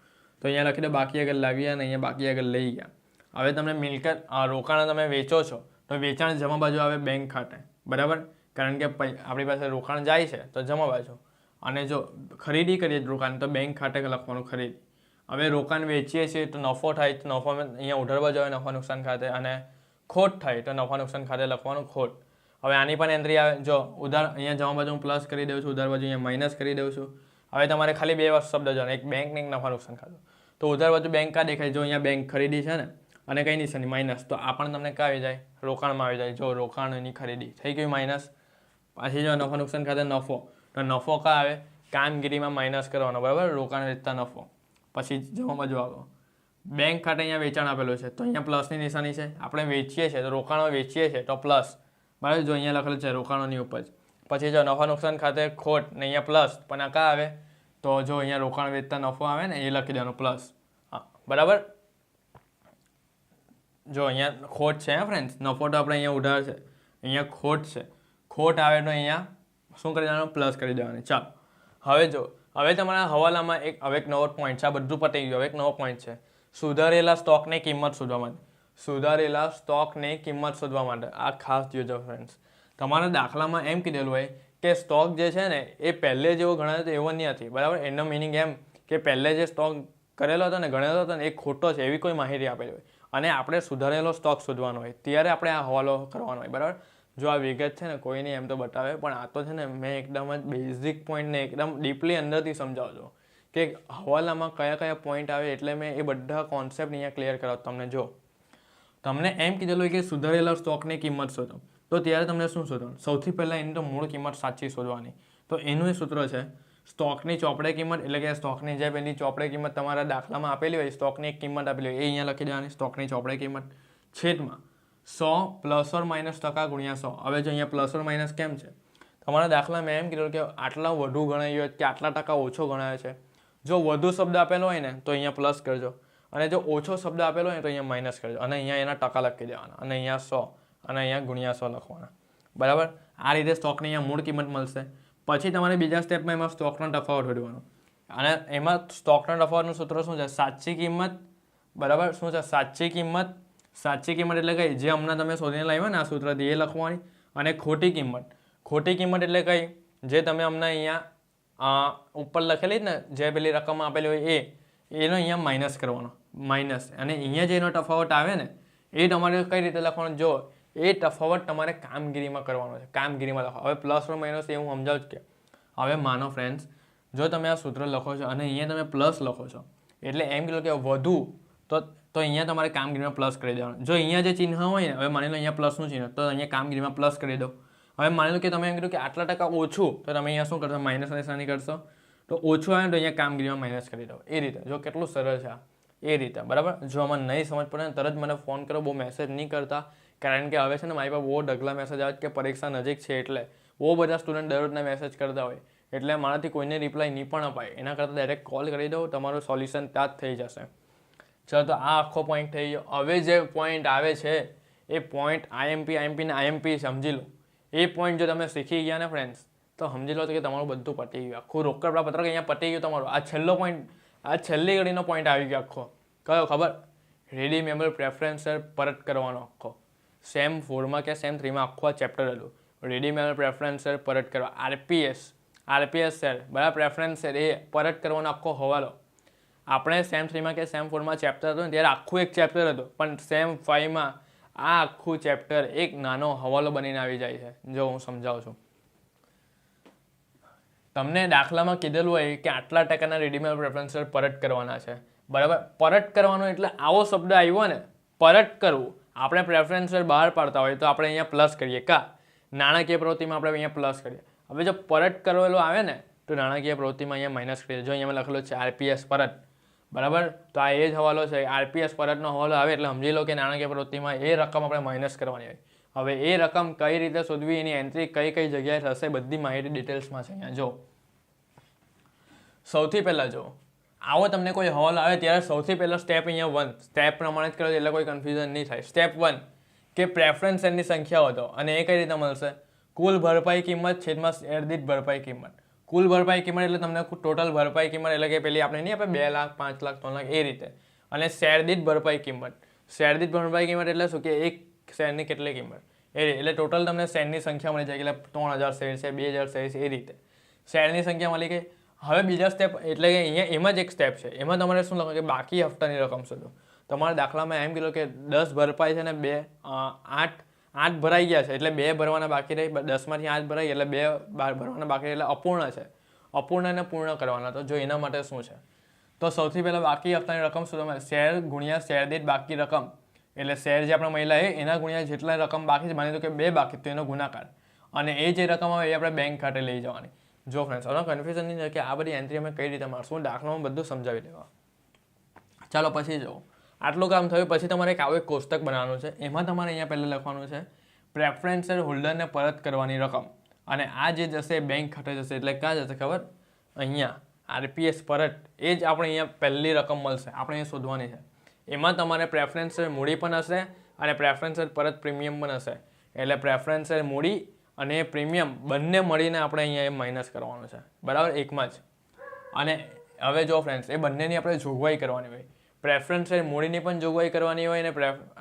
તો અહીંયા લખી દો બાકી આગળ લાવ્યા અને અહીંયા બાકી આગળ લઈ ગયા. હવે તમને મિલકત રોકાણ તમે વેચો છો તો વેચાણ જમા બાજુ આવે બેંક ખાતે બરાબર, કારણ કે આપણી પાસે રોકાણ જાય છે તો જમા બાજુ, અને જો ખરીદી કરીએ રોકાણ તો બેંક ખાતે લખવાનું ખરીદી. હવે રોકાણ વેચીએ છીએ તો નફો થાય તો નફો અહીંયા ઉધાર બાજુ આવે નફા નુકસાન ખાતે, અને ખોટ થાય તો નફા નુકસાન ખાતે લખવાનું ખોટ. હવે આની પણ એન્ટ્રી આવે. જો ઉધાર અહીંયા જમા બાજુ હું પ્લસ કરી દઉં છું, ઉધાર બાજુ અહીંયા માઇનસ કરી દઉં છું. હવે તમારે ખાલી 2 શબ્દ જોવાના, એક બેંક ને એક નફા નુકસાન ખાતું. તો ઉધાર બાજુ બેંક કા દેખાય? જો અહીંયા બેંક ખરીદી છે ને અને કઈ નિશાની માઇનસ, તો આ પણ તમને કા આવી જાય? રોકાણમાં આવી જાય. જો રોકાણની ખરીદી થઈ ગઈ માઇનસ. પાછી જો નફા નુકસાન ખાતે નફો, તો નફો કા આવે? કામગીરીમાં માઇનસ કરવાનો બરાબર, રોકાણ વેચતા નફો. પછી જમા બાજુ આવો બેંક ખાતે અહીંયા વેચાણ આપેલું છે તો અહીંયા પ્લસની નિશાની છે. આપણે વેચીએ છીએ તો રોકાણો વેચીએ છીએ તો પ્લસ બરાબર, જો અહીંયા લખેલું છે રોકાણોની ઉપજ. પછી જો નફા નુકસાન ખાતે ખોટ ને અહીંયા પ્લસ, પણ આ કા આવે? તો જો અહીંયા રોકાણ વેચતા નફો આવે ને એ લખી દેવાનું પ્લસ. હા બરાબર. જો અહીંયા ખોટ છે હે ફ્રેન્ડ્સ, નફો તો આપણે અહીંયા ઉધાર છે, અહીંયા ખોટ છે, ખોટ આવે તો અહીંયા શું કરી દેવાનું? પ્લસ કરી દેવાની. ચાલો હવે જો હવે તમારા હવાલામાં એક નવો પોઈન્ટ છે. આ બધું પતી ગયું. હવે એક નવો પોઈન્ટ છે, સુધારેલા સ્ટોકની કિંમત શોધવા માટે. સુધારેલા સ્ટોકની કિંમત શોધવા માટે આ ખાસ જોજો ફ્રેન્ડ્સ. તમારા દાખલામાં એમ કીધેલું હોય કે સ્ટોક જે છે ને એ પહેલે જેવો ગણાયો તો એવો નહીં હતી બરાબર. એનો મિનિંગ એમ કે પહેલે જે સ્ટોક કરેલો હતો ને ગણેલો હતો ને એ ખોટો છે એવી કોઈ માહિતી આપેલી હોય, અને આપણે સુધારેલો સ્ટોક શોધવાનો હોય ત્યારે આપણે આ હવાલો કરવાનો હોય બરાબર. જો આ વિગત છે ને કોઈ નહીં એમ તો બતાવે, પણ આ તો છે ને મેં એકદમ જ બેઝિક પોઈન્ટને એકદમ ડીપલી અંદરથી સમજાવજો કે હવાલામાં કયા કયા પોઈન્ટ આવે, એટલે મેં એ બધા કોન્સેપ્ટ અહીંયા ક્લિયર કરાવું તમને. જો તમને એમ કીધેલું હોય કે સુધારેલા સ્ટોકની કિંમત શોધો, તો ત્યારે તમને શું શોધવાનું? સૌથી પહેલાં એની તો મૂળ કિંમત સાચી શોધવાની. તો એનું એ સૂત્ર છે સ્ટોકની ચોપડે કિંમત, એટલે કે સ્ટોકની જે પહેલી ચોપડે કિંમત તમારા દાખલામાં આપેલી હોય, સ્ટોકની એક કિંમત આપેલી હોય એ અહીંયા લખી દેવાની, સ્ટોકની ચોપડે કિંમત છેદમાં 100 પ્લસ ઓર માઇનસ ટકા ગુણ્યા 100. હવે જો અહીંયા પ્લસ ઓર માઇનસ કેમ છે, તમારા દાખલા મેં એમ કીધું કે આટલા વધુ ગણાયો કે આટલા ટકા ઓછો ગણાયો છે. જો વધુ શબ્દ આપેલો હોય ને તો અહીંયા પ્લસ કરજો, અને જો ઓછો શબ્દ આપેલો હોય તો અહીંયા માઇનસ કરજો, અને અહીંયા એના ટકા લખી દેવાના, અને અહીંયા 100 અને અહીંયા ગુણ્યા 100 લખવાના. બરાબર. આ રીતે સ્ટોકની અહીંયા મૂળ કિંમત મળશે. પછી તમારે બીજા સ્ટેપમાં એમાં સ્ટોકનો તફાવત શોધવાનો, અને એમાં સ્ટોકના તફાવતનું સૂત્ર શું છે? સાચી કિંમત. બરાબર. શું છે? સાચી કિંમત. સાચી કિંમત એટલે કઈ? જે હમણાં તમે શોધીને લાવ્યા ને આ સૂત્રથી એ લખવાની. અને ખોટી કિંમત. ખોટી કિંમત એટલે કઈ? જે તમે હમણાં અહીંયા ઉપર લખેલી જ ને, જે પેલી રકમ આપેલી હોય એનો અહીંયા માઇનસ કરવાનો, માઇનસ. અને અહીંયા જે એનો તફાવત આવે ને એ તમારે કઈ રીતે લખવાનો? જો એ તફાવત તમારે કામગીરીમાં કરવાનો છે, કામગીરીમાં લખો. હવે પ્લસ ઓર માઇનસ એ હું સમજાવું કે હવે માનો ફ્રેન્ડ્સ, જો તમે આ સૂત્ર લખો છો અને અહીંયા તમે પ્લસ લખો છો, એટલે એમ કીધું કે વધુ તો અહીંયા તમારે કામગીરીમાં પ્લસ કરી દેવાનું. જો અહીંયા જે ચિહ્ન હોય ને, હવે માની લો અહીંયા પ્લસનું ચિહ્ન, તો અહીંયા કામગીરીમાં પ્લસ કરી દો. હવે માની લો કે તમે એમ કીધું કે આટલા ટકા ઓછું, તો તમે અહીંયા શું કરશો? માઇનસ નિશાની કરશો. તો ઓછું આવે તો અહીંયા કામગીરીમાં માઇનસ કરી દો. એ રીતે. જો કેટલું સરળ છે આ, એ રીતે. બરાબર. જો આમાં નહીં સમજ પડે ને તરત મને ફોન કરો, બહુ મેસેજ નહીં કરતા, કારણ કે હવે છે ને મારી પાસે બહુ ઢગલા મેસેજ આવે કે પરીક્ષા નજીક છે, એટલે બહુ બધા સ્ટુડન્ટ દરરોજના મેસેજ કરતા હોય, એટલે મારાથી કોઈને રિપ્લાય નહીં પણ અપાય. એના કરતાં ડાયરેક્ટ કોલ કરી દો, તમારું સોલ્યુશન ત્યાં જ થઈ જશે. ચલો, તો આ આખો પોઈન્ટ થઈ ગયો. હવે જે પોઈન્ટ આવે છે એ પોઈન્ટ આઈએમપી ને આઈએમપી સમજી લો. એ પોઈન્ટ જો તમે શીખી ગયા ને ફ્રેન્ડ્સ, તો સમજી લો કે તમારું બધું પતી ગયું. આખું રોકડ પ્રપત્રક અહીંયા પતી ગયું તમારું. આ છેલ્લો પોઈન્ટ, આ છેલ્લી ઘડીનો પોઈન્ટ આવી ગયો આખો. કયો ખબર? રેડી મેમ્બર પ્રેફરન્સ પરત કરવાનો આખો. સેમ 4માં કે સેમ 3માં આખું આ ચેપ્ટર હતું. રેડી મેમ્બર પ્રેફરન્સ પરત કરવા, આરપીએસ શેર, બરાબર, પ્રેફરન્સ શેર, એ પરત કરવાનો આખો હવાલો. આપણે સેમ 3માં કે સેમ 4માં ચેપ્ટર હતું ને ત્યારે આખું એક ચેપ્ટર હતું, પણ સેમ 5માં આ આખું ચેપ્ટર એક નાનો હવાલો બનીને આવી જાય છે. જો હું સમજાવું છું તમને. દાખલામાં કીધેલું હોય કે આટલા ટકાના રેડીમેડ પ્રેફરન્સ પરત કરવાના છે. બરાબર. પરત કરવાનો એટલે આવો શબ્દ આવ્યો ને, પરત કરવું. આપણે પ્રેફરન્સ બહાર પાડતા હોય તો આપણે અહીંયા પ્લસ કરીએ, નાણાકીય પ્રવૃત્તિમાં આપણે અહીંયા પ્લસ કરીએ. હવે જો પરત કરેલો આવે ને તો નાણાકીય પ્રવૃત્તિમાં અહીંયા માઇનસ કરીએ. જો અહીંયા લખેલું છે આરપીએસ પરત. બરાબર. તો આ એ જ હવાલો છે. આરપીએસ પરતનો હવાલો આવે એટલે સમજી લો કે નાણાકીય પ્રવૃત્તિમાં એ રકમ આપણે માઇનસ કરવાની હોય. હવે એ રકમ કઈ રીતે શોધવી, એની એન્ટ્રી કઈ કઈ જગ્યાએ થશે, બધી માહિતી ડિટેલ્સમાં છે અહીંયા. જો સૌથી પહેલાં જો આવો તમને કોઈ હવાલો આવે ત્યારે સૌથી પહેલાં સ્ટેપ અહીંયા 1, સ્ટેપ પ્રમાણે જ કરો એટલે કોઈ કન્ફ્યુઝન નહીં થાય. સ્ટેપ 1 કે પ્રેફરન્સ શેરની સંખ્યા વધો, અને એ કઈ રીતે મળશે? કુલ ભરપાઈ કિંમત છેદમાં શેર દીઠ ભરપાઈ કિંમત. કુલ ભરપાઈ કિંમત એટલે તમને ટોટલ ભરપાઈ કિંમત એટલે કે પેલી આપણે નહીં આપણે 2 લાખ 5 લાખ 3 લાખ એ રીતે. અને શેર દીઠ ભરપાઈ કિંમત. શેર દીઠ ભરપાઈ કિંમત એટલે શું કે એક શેરની કેટલી કિંમત, એ એટલે ટોટલ તમને શેરની સંખ્યા મળી જાય, એટલે 3000 શેર છે, 2000 શેર છે, એ રીતે શેરની સંખ્યા મળી ગઈ. હવે બીજા સ્ટેપ એટલે કે અહીંયા એમાં જ એક સ્ટેપ છે, એમાં તમારે શું લખો કે બાકી હપ્તાની રકમ શોધો. તમારા દાખલામાં એમ કીધું કે 10 ભરપાઈ છે ને 8 ભરાઈ ગયા છે, એટલે 2 ભરવાના બાકી રહી. 10માંથી 8 ભરાઈ એટલે 2 ભરવાના બાકી રહી, એટલે અપૂર્ણ છે. અપૂર્ણને પૂર્ણ કરવાના. તો જો એના માટે શું છે, તો સૌથી પહેલાં બાકી હપ્તાની રકમ શોધવા, શેર ગુણ્યા શેર દીઠ બાકી રકમ, એટલે શેર જે આપણે મહિલા એના ગુણ્યા જેટલા રકમ બાકી છે, માની લો કે 2 બાકી, તો એનો ગુણાકાર, અને એ જે રકમ આવે એ આપણે બેંક ખાતે લઈ જવાની. જો ફ્રેન્ડ્સ, હવે કન્ફ્યુઝન નહીં થાય કે આ બધી એન્ટ્રી અમે કઈ રીતે મારશું, દાખલામાં બધું સમજાવી દેવા. ચાલો પછી જો આટલું કામ થયું પછી તમારે એક આવું એક કોષ્ટક બનાવવાનું છે. એમાં તમારે અહીંયા પહેલાં લખવાનું છે પ્રેફરન્સ શેર હોલ્ડરને પરત કરવાની રકમ, અને આ જે જશે બેંક ખાતે જશે, એટલે ક્યાં જશે ખબર? અહીંયા આરપીએસ પરત, એ જ આપણે અહીંયા પહેલી રકમ મળશે, આપણે એ શોધવાની છે. એમાં તમારે પ્રેફરન્સ શેર મૂડી પણ હશે અને પ્રેફરન્સ શેર પરત પ્રીમિયમ પણ હશે, એટલે પ્રેફરન્સ શેર મૂડી અને પ્રીમિયમ બંને મળીને આપણે અહીંયા એ માઇનસ કરવાનું છે. બરાબર, એકમાં જ. અને હવે જો ફ્રેન્ડ્સ, એ બંનેની આપણે જોગવાઈ કરવાની હોય. પ્રેફરન્સ શેર મૂડીની પણ જોગવાઈ કરવાની હોય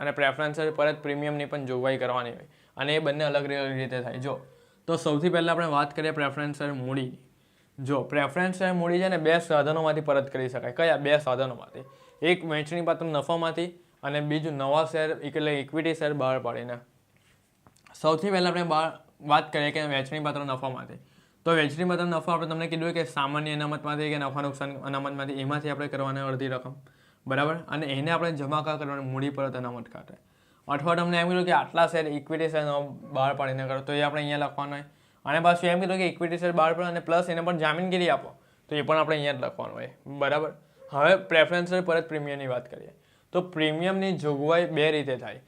અને પ્રેફરન્સ શેર પરત પ્રીમિયમની પણ જોગવાઈ કરવાની હોય, અને એ બંને અલગ રીતે થાય. જો તો સૌથી પહેલાં આપણે વાત કરીએ પ્રેફરન્સ શેર મૂડી. જો પ્રેફરન્સ શેર મૂડી છે ને 2 સાધનોમાંથી પરત કરી શકાય. કયા 2 સાધનોમાંથી? એક વહેંચણી પાત્ર નફામાંથી અને બીજું નવા શેર એટલે ઇક્વિટી શેર બહાર પાડીને. સૌથી પહેલાં આપણે વાત કરીએ કે વહેંચણી પાત્ર નફામાંથી. તો વહેંચણી પાત્ર નફા આપણે તમને કીધું કે સામાન્ય અનામતમાંથી કે નફા નુકસાન અનામતમાંથી, એમાંથી આપણે કરવાની અડધી રકમ. બરાબર. અને એને આપણે જમા કરવાની મૂડી પરત અનામત ખાતે. અથવા તમને એમ કીધું કે આટલા શેર ઇક્વિટી શેર બહાર પાડીને કરો, તો એ આપણે અહીંયા લખવાનું હોય. અને પાછું એમ કીધું કે ઇક્વિટી શેર બહાર પાડો અને પ્લસ એને પણ જામીનગીરી આપો, તો એ પણ આપણે અહીંયા જ લખવાનું હોય. બરાબર. હવે પ્રેફરન્સ શેર પરત પ્રીમિયમની વાત કરીએ તો પ્રીમિયમની જોગવાઈ 2 રીતે થાય.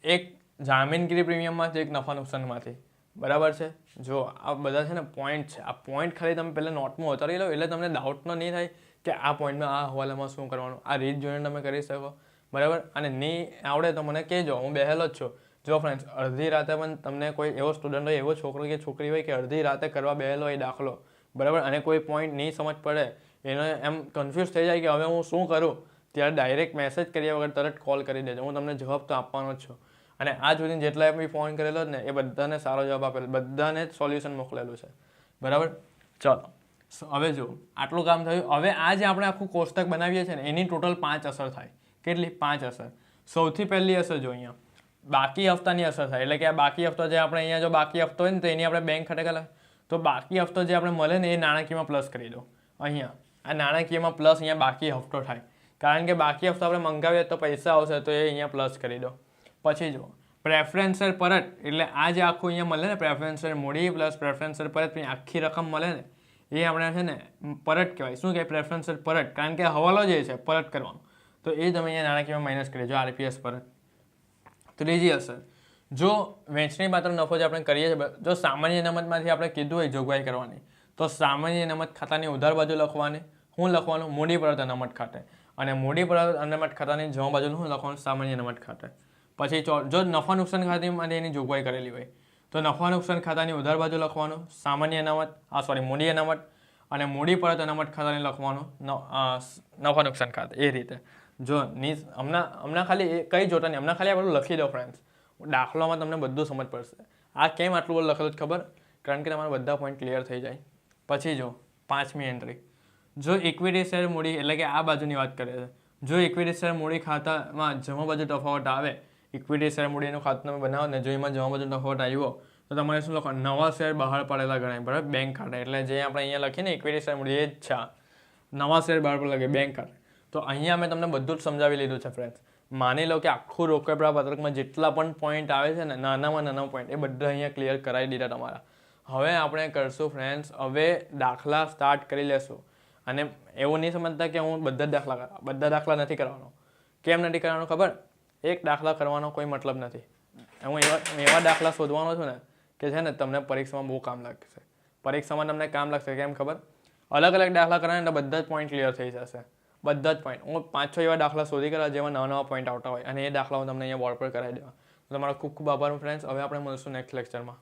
એક જામીનગીરી પ્રીમિયમમાંથી એક નફા નુકસાનમાંથી, બરાબર છે. જો આ બધા છે ને પોઈન્ટ છે, આ પોઈન્ટ ખાલી તમે પહેલાં નોટમાં ઉતારી લો એટલે તમને ડાઉટનો નહીં થાય કે આ પોઈન્ટમાં આ હવાલામાં શું કરવાનું. આ રીત જોઈને તમે કરી શકો, બરાબર. અને નહીં આવડે તો મને કહેજો, હું બેહેલો જ છું. જો ફ્રેન્ડ્સ, અડધી રાતે પણ તમને કોઈ એવો સ્ટુડન્ટ હોય, એવો છોકરો કે છોકરી હોય કે અડધી રાતે કરવા બેહેલો હોય દાખલો, બરાબર, અને કોઈ પોઈન્ટ નહીં સમજ પડે, એને એમ કન્ફ્યુઝ થઈ જાય કે હવે હું શું કરું, ત્યારે ડાયરેક્ટ મેસેજ કર્યા વગર તરત કોલ કરી દેજો. હું તમને જવાબ તો આપવાનો જ છું. અને આ સુધી જેટલા બી ફોન કરેલો જ ને એ બધાને સારો જવાબ આપેલો, બધાને જ સોલ્યુશન મોકલેલું છે, બરાબર. ચલો હવે જો આટલું કામ થયું. હવે આ જે આપણે આખું કોષ્ટક બનાવીએ છીએ ને એની ટોટલ 5 અસર થાય. કેટલી? 5 અસર. સૌથી પહેલી અસર જો અહીંયા બાકી હપ્તાની અસર થાય. એટલે કે આ બાકી હપ્તો જે આપણે અહીંયા જો બાકી હપ્તો હોય ને તો એની આપણે બેંક ખાતે કલા, તો બાકી હપ્તો જે આપણે મળે ને એ નાણાકીયમાં પ્લસ કરી દો. અહીંયા આ નાણાકીયમાં પ્લસ અહીંયા બાકી હપ્તો થાય, કારણ કે બાકી હપ્તો આપણે મંગાવીએ તો પૈસા આવશે તો એ અહીંયા પ્લસ કરી દો. પછી જો પ્રેફરન્સર પરત, એટલે આ જે આખું અહીંયા મળે ને પ્રેફરન્સર મૂડી પ્લસ પ્રેફરન્સર પરત આખી રકમ મળે ને એ આપણે છે ને પરત કહેવાય. શું કહેવાય? પ્રેફરન્સર પરત, કારણ કે હવાલો જે છે પરત કરવાનો, તો એ તમે અહીંયા નાણાકીયમાં માઇનસ કરી દો. આરપીએસ પરત. ત્રીજી અસર, જો વહેંચણી પાત્ર નફો જે આપણે કરીએ છીએ, જો સામાન્ય અનામતમાંથી આપણે કીધું હોય જોગવાઈ કરવાની, તો સામાન્ય અનામત ખાતાની ઉધાર બાજુ લખવાની. શું લખવાનું? મૂડી પરત અનામત ખાતે. અને મૂડી પરત અનામત ખાતાની જમા બાજુ શું લખવાનું? સામાન્ય અનામત ખાતે. પછી જો નફા નુકસાન ખાતામાં એની જોગવાઈ કરેલી હોય તો નફા નુકસાન ખાતાની ઉધાર બાજુ લખવાનું સામાન્ય અનામત, મૂડી અનામત, અને મૂડી પરત અનામત ખાતાને લખવાનું નફા નુકસાન ખાતે. એ રીતે જો હમણાં ખાલી કઈ જોતા નહીં, હમણાં ખાલી આ બધું લખી દો ફ્રેન્ડ્સ. દાખલામાં તમને બધું સમજ પડશે. આ કેમ આટલું બધું લખેલું જ ખબર? કારણ કે તમારા બધા પોઈન્ટ ક્લિયર થઈ જાય. પછી જો 5મી એન્ટ્રી, જો ઇક્વિટી શેર મૂડી, એટલે કે આ બાજુની વાત કરે છે, જો ઇક્વિટી શેર મૂડી ખાતામાં જમા બાજુ તફાવત આવે, ઇક્વિટી શેર મૂડીનું ખાતું તમે બનાવો ને જો એમાં જમા બાજુ તફાવત આવ્યો તો તમારે શું લખવાનું? નવા શેર બહાર પાડેલા ગણાય, બરાબર, બેંક ખાતે. એટલે જે આપણે અહીંયા લખીએ ને ઇક્વિટી શેર મૂડી, એ જ છે. નવા શેર બહાર પડેલા લાગે બેંક ખાતે. તો અહીંયા મેં તમને બધું જ સમજાવી લીધું છે ફ્રેન્ડ્સ. માની લો કે આખું રોકડ પત્રકમાં જેટલા પણ પોઈન્ટ આવે છે ને, નાનામાં નાના પોઈન્ટ, એ બધા અહીંયા ક્લિયર કરાવી દીધા તમારા. હવે આપણે કરશું ફ્રેન્ડ્સ, હવે દાખલા સ્ટાર્ટ કરી લેશું. અને એવું નહીં સમજતા કે હું બધા દાખલા નથી કરવાનો. કેમ નથી કરવાનો ખબર? એક દાખલા કરવાનો કોઈ મતલબ નથી. હું એવા દાખલા શોધવાનો છું ને કે છે ને તમને પરીક્ષામાં બહુ કામ લાગશે. પરીક્ષામાં તમને કામ લાગશે. કેમ ખબર? અલગ અલગ દાખલા કરવાના એટલે બધા જ પોઈન્ટ ક્લિયર થઈ જશે. બધા જ પોઈન્ટ. હું 5-6 એવા દાખલા શોધી કરવા જેમાં નવા પોઈન્ટ આવતા હોય અને એ દાખલા હું તમને અહીંયા બોર્ડ પર કરાવી દેવા. તમારો ખૂબ ખૂબ આભાર ફ્રેન્ડ્સ. હવે આપણે મળશું નેક્સ્ટ લેક્ચરમાં.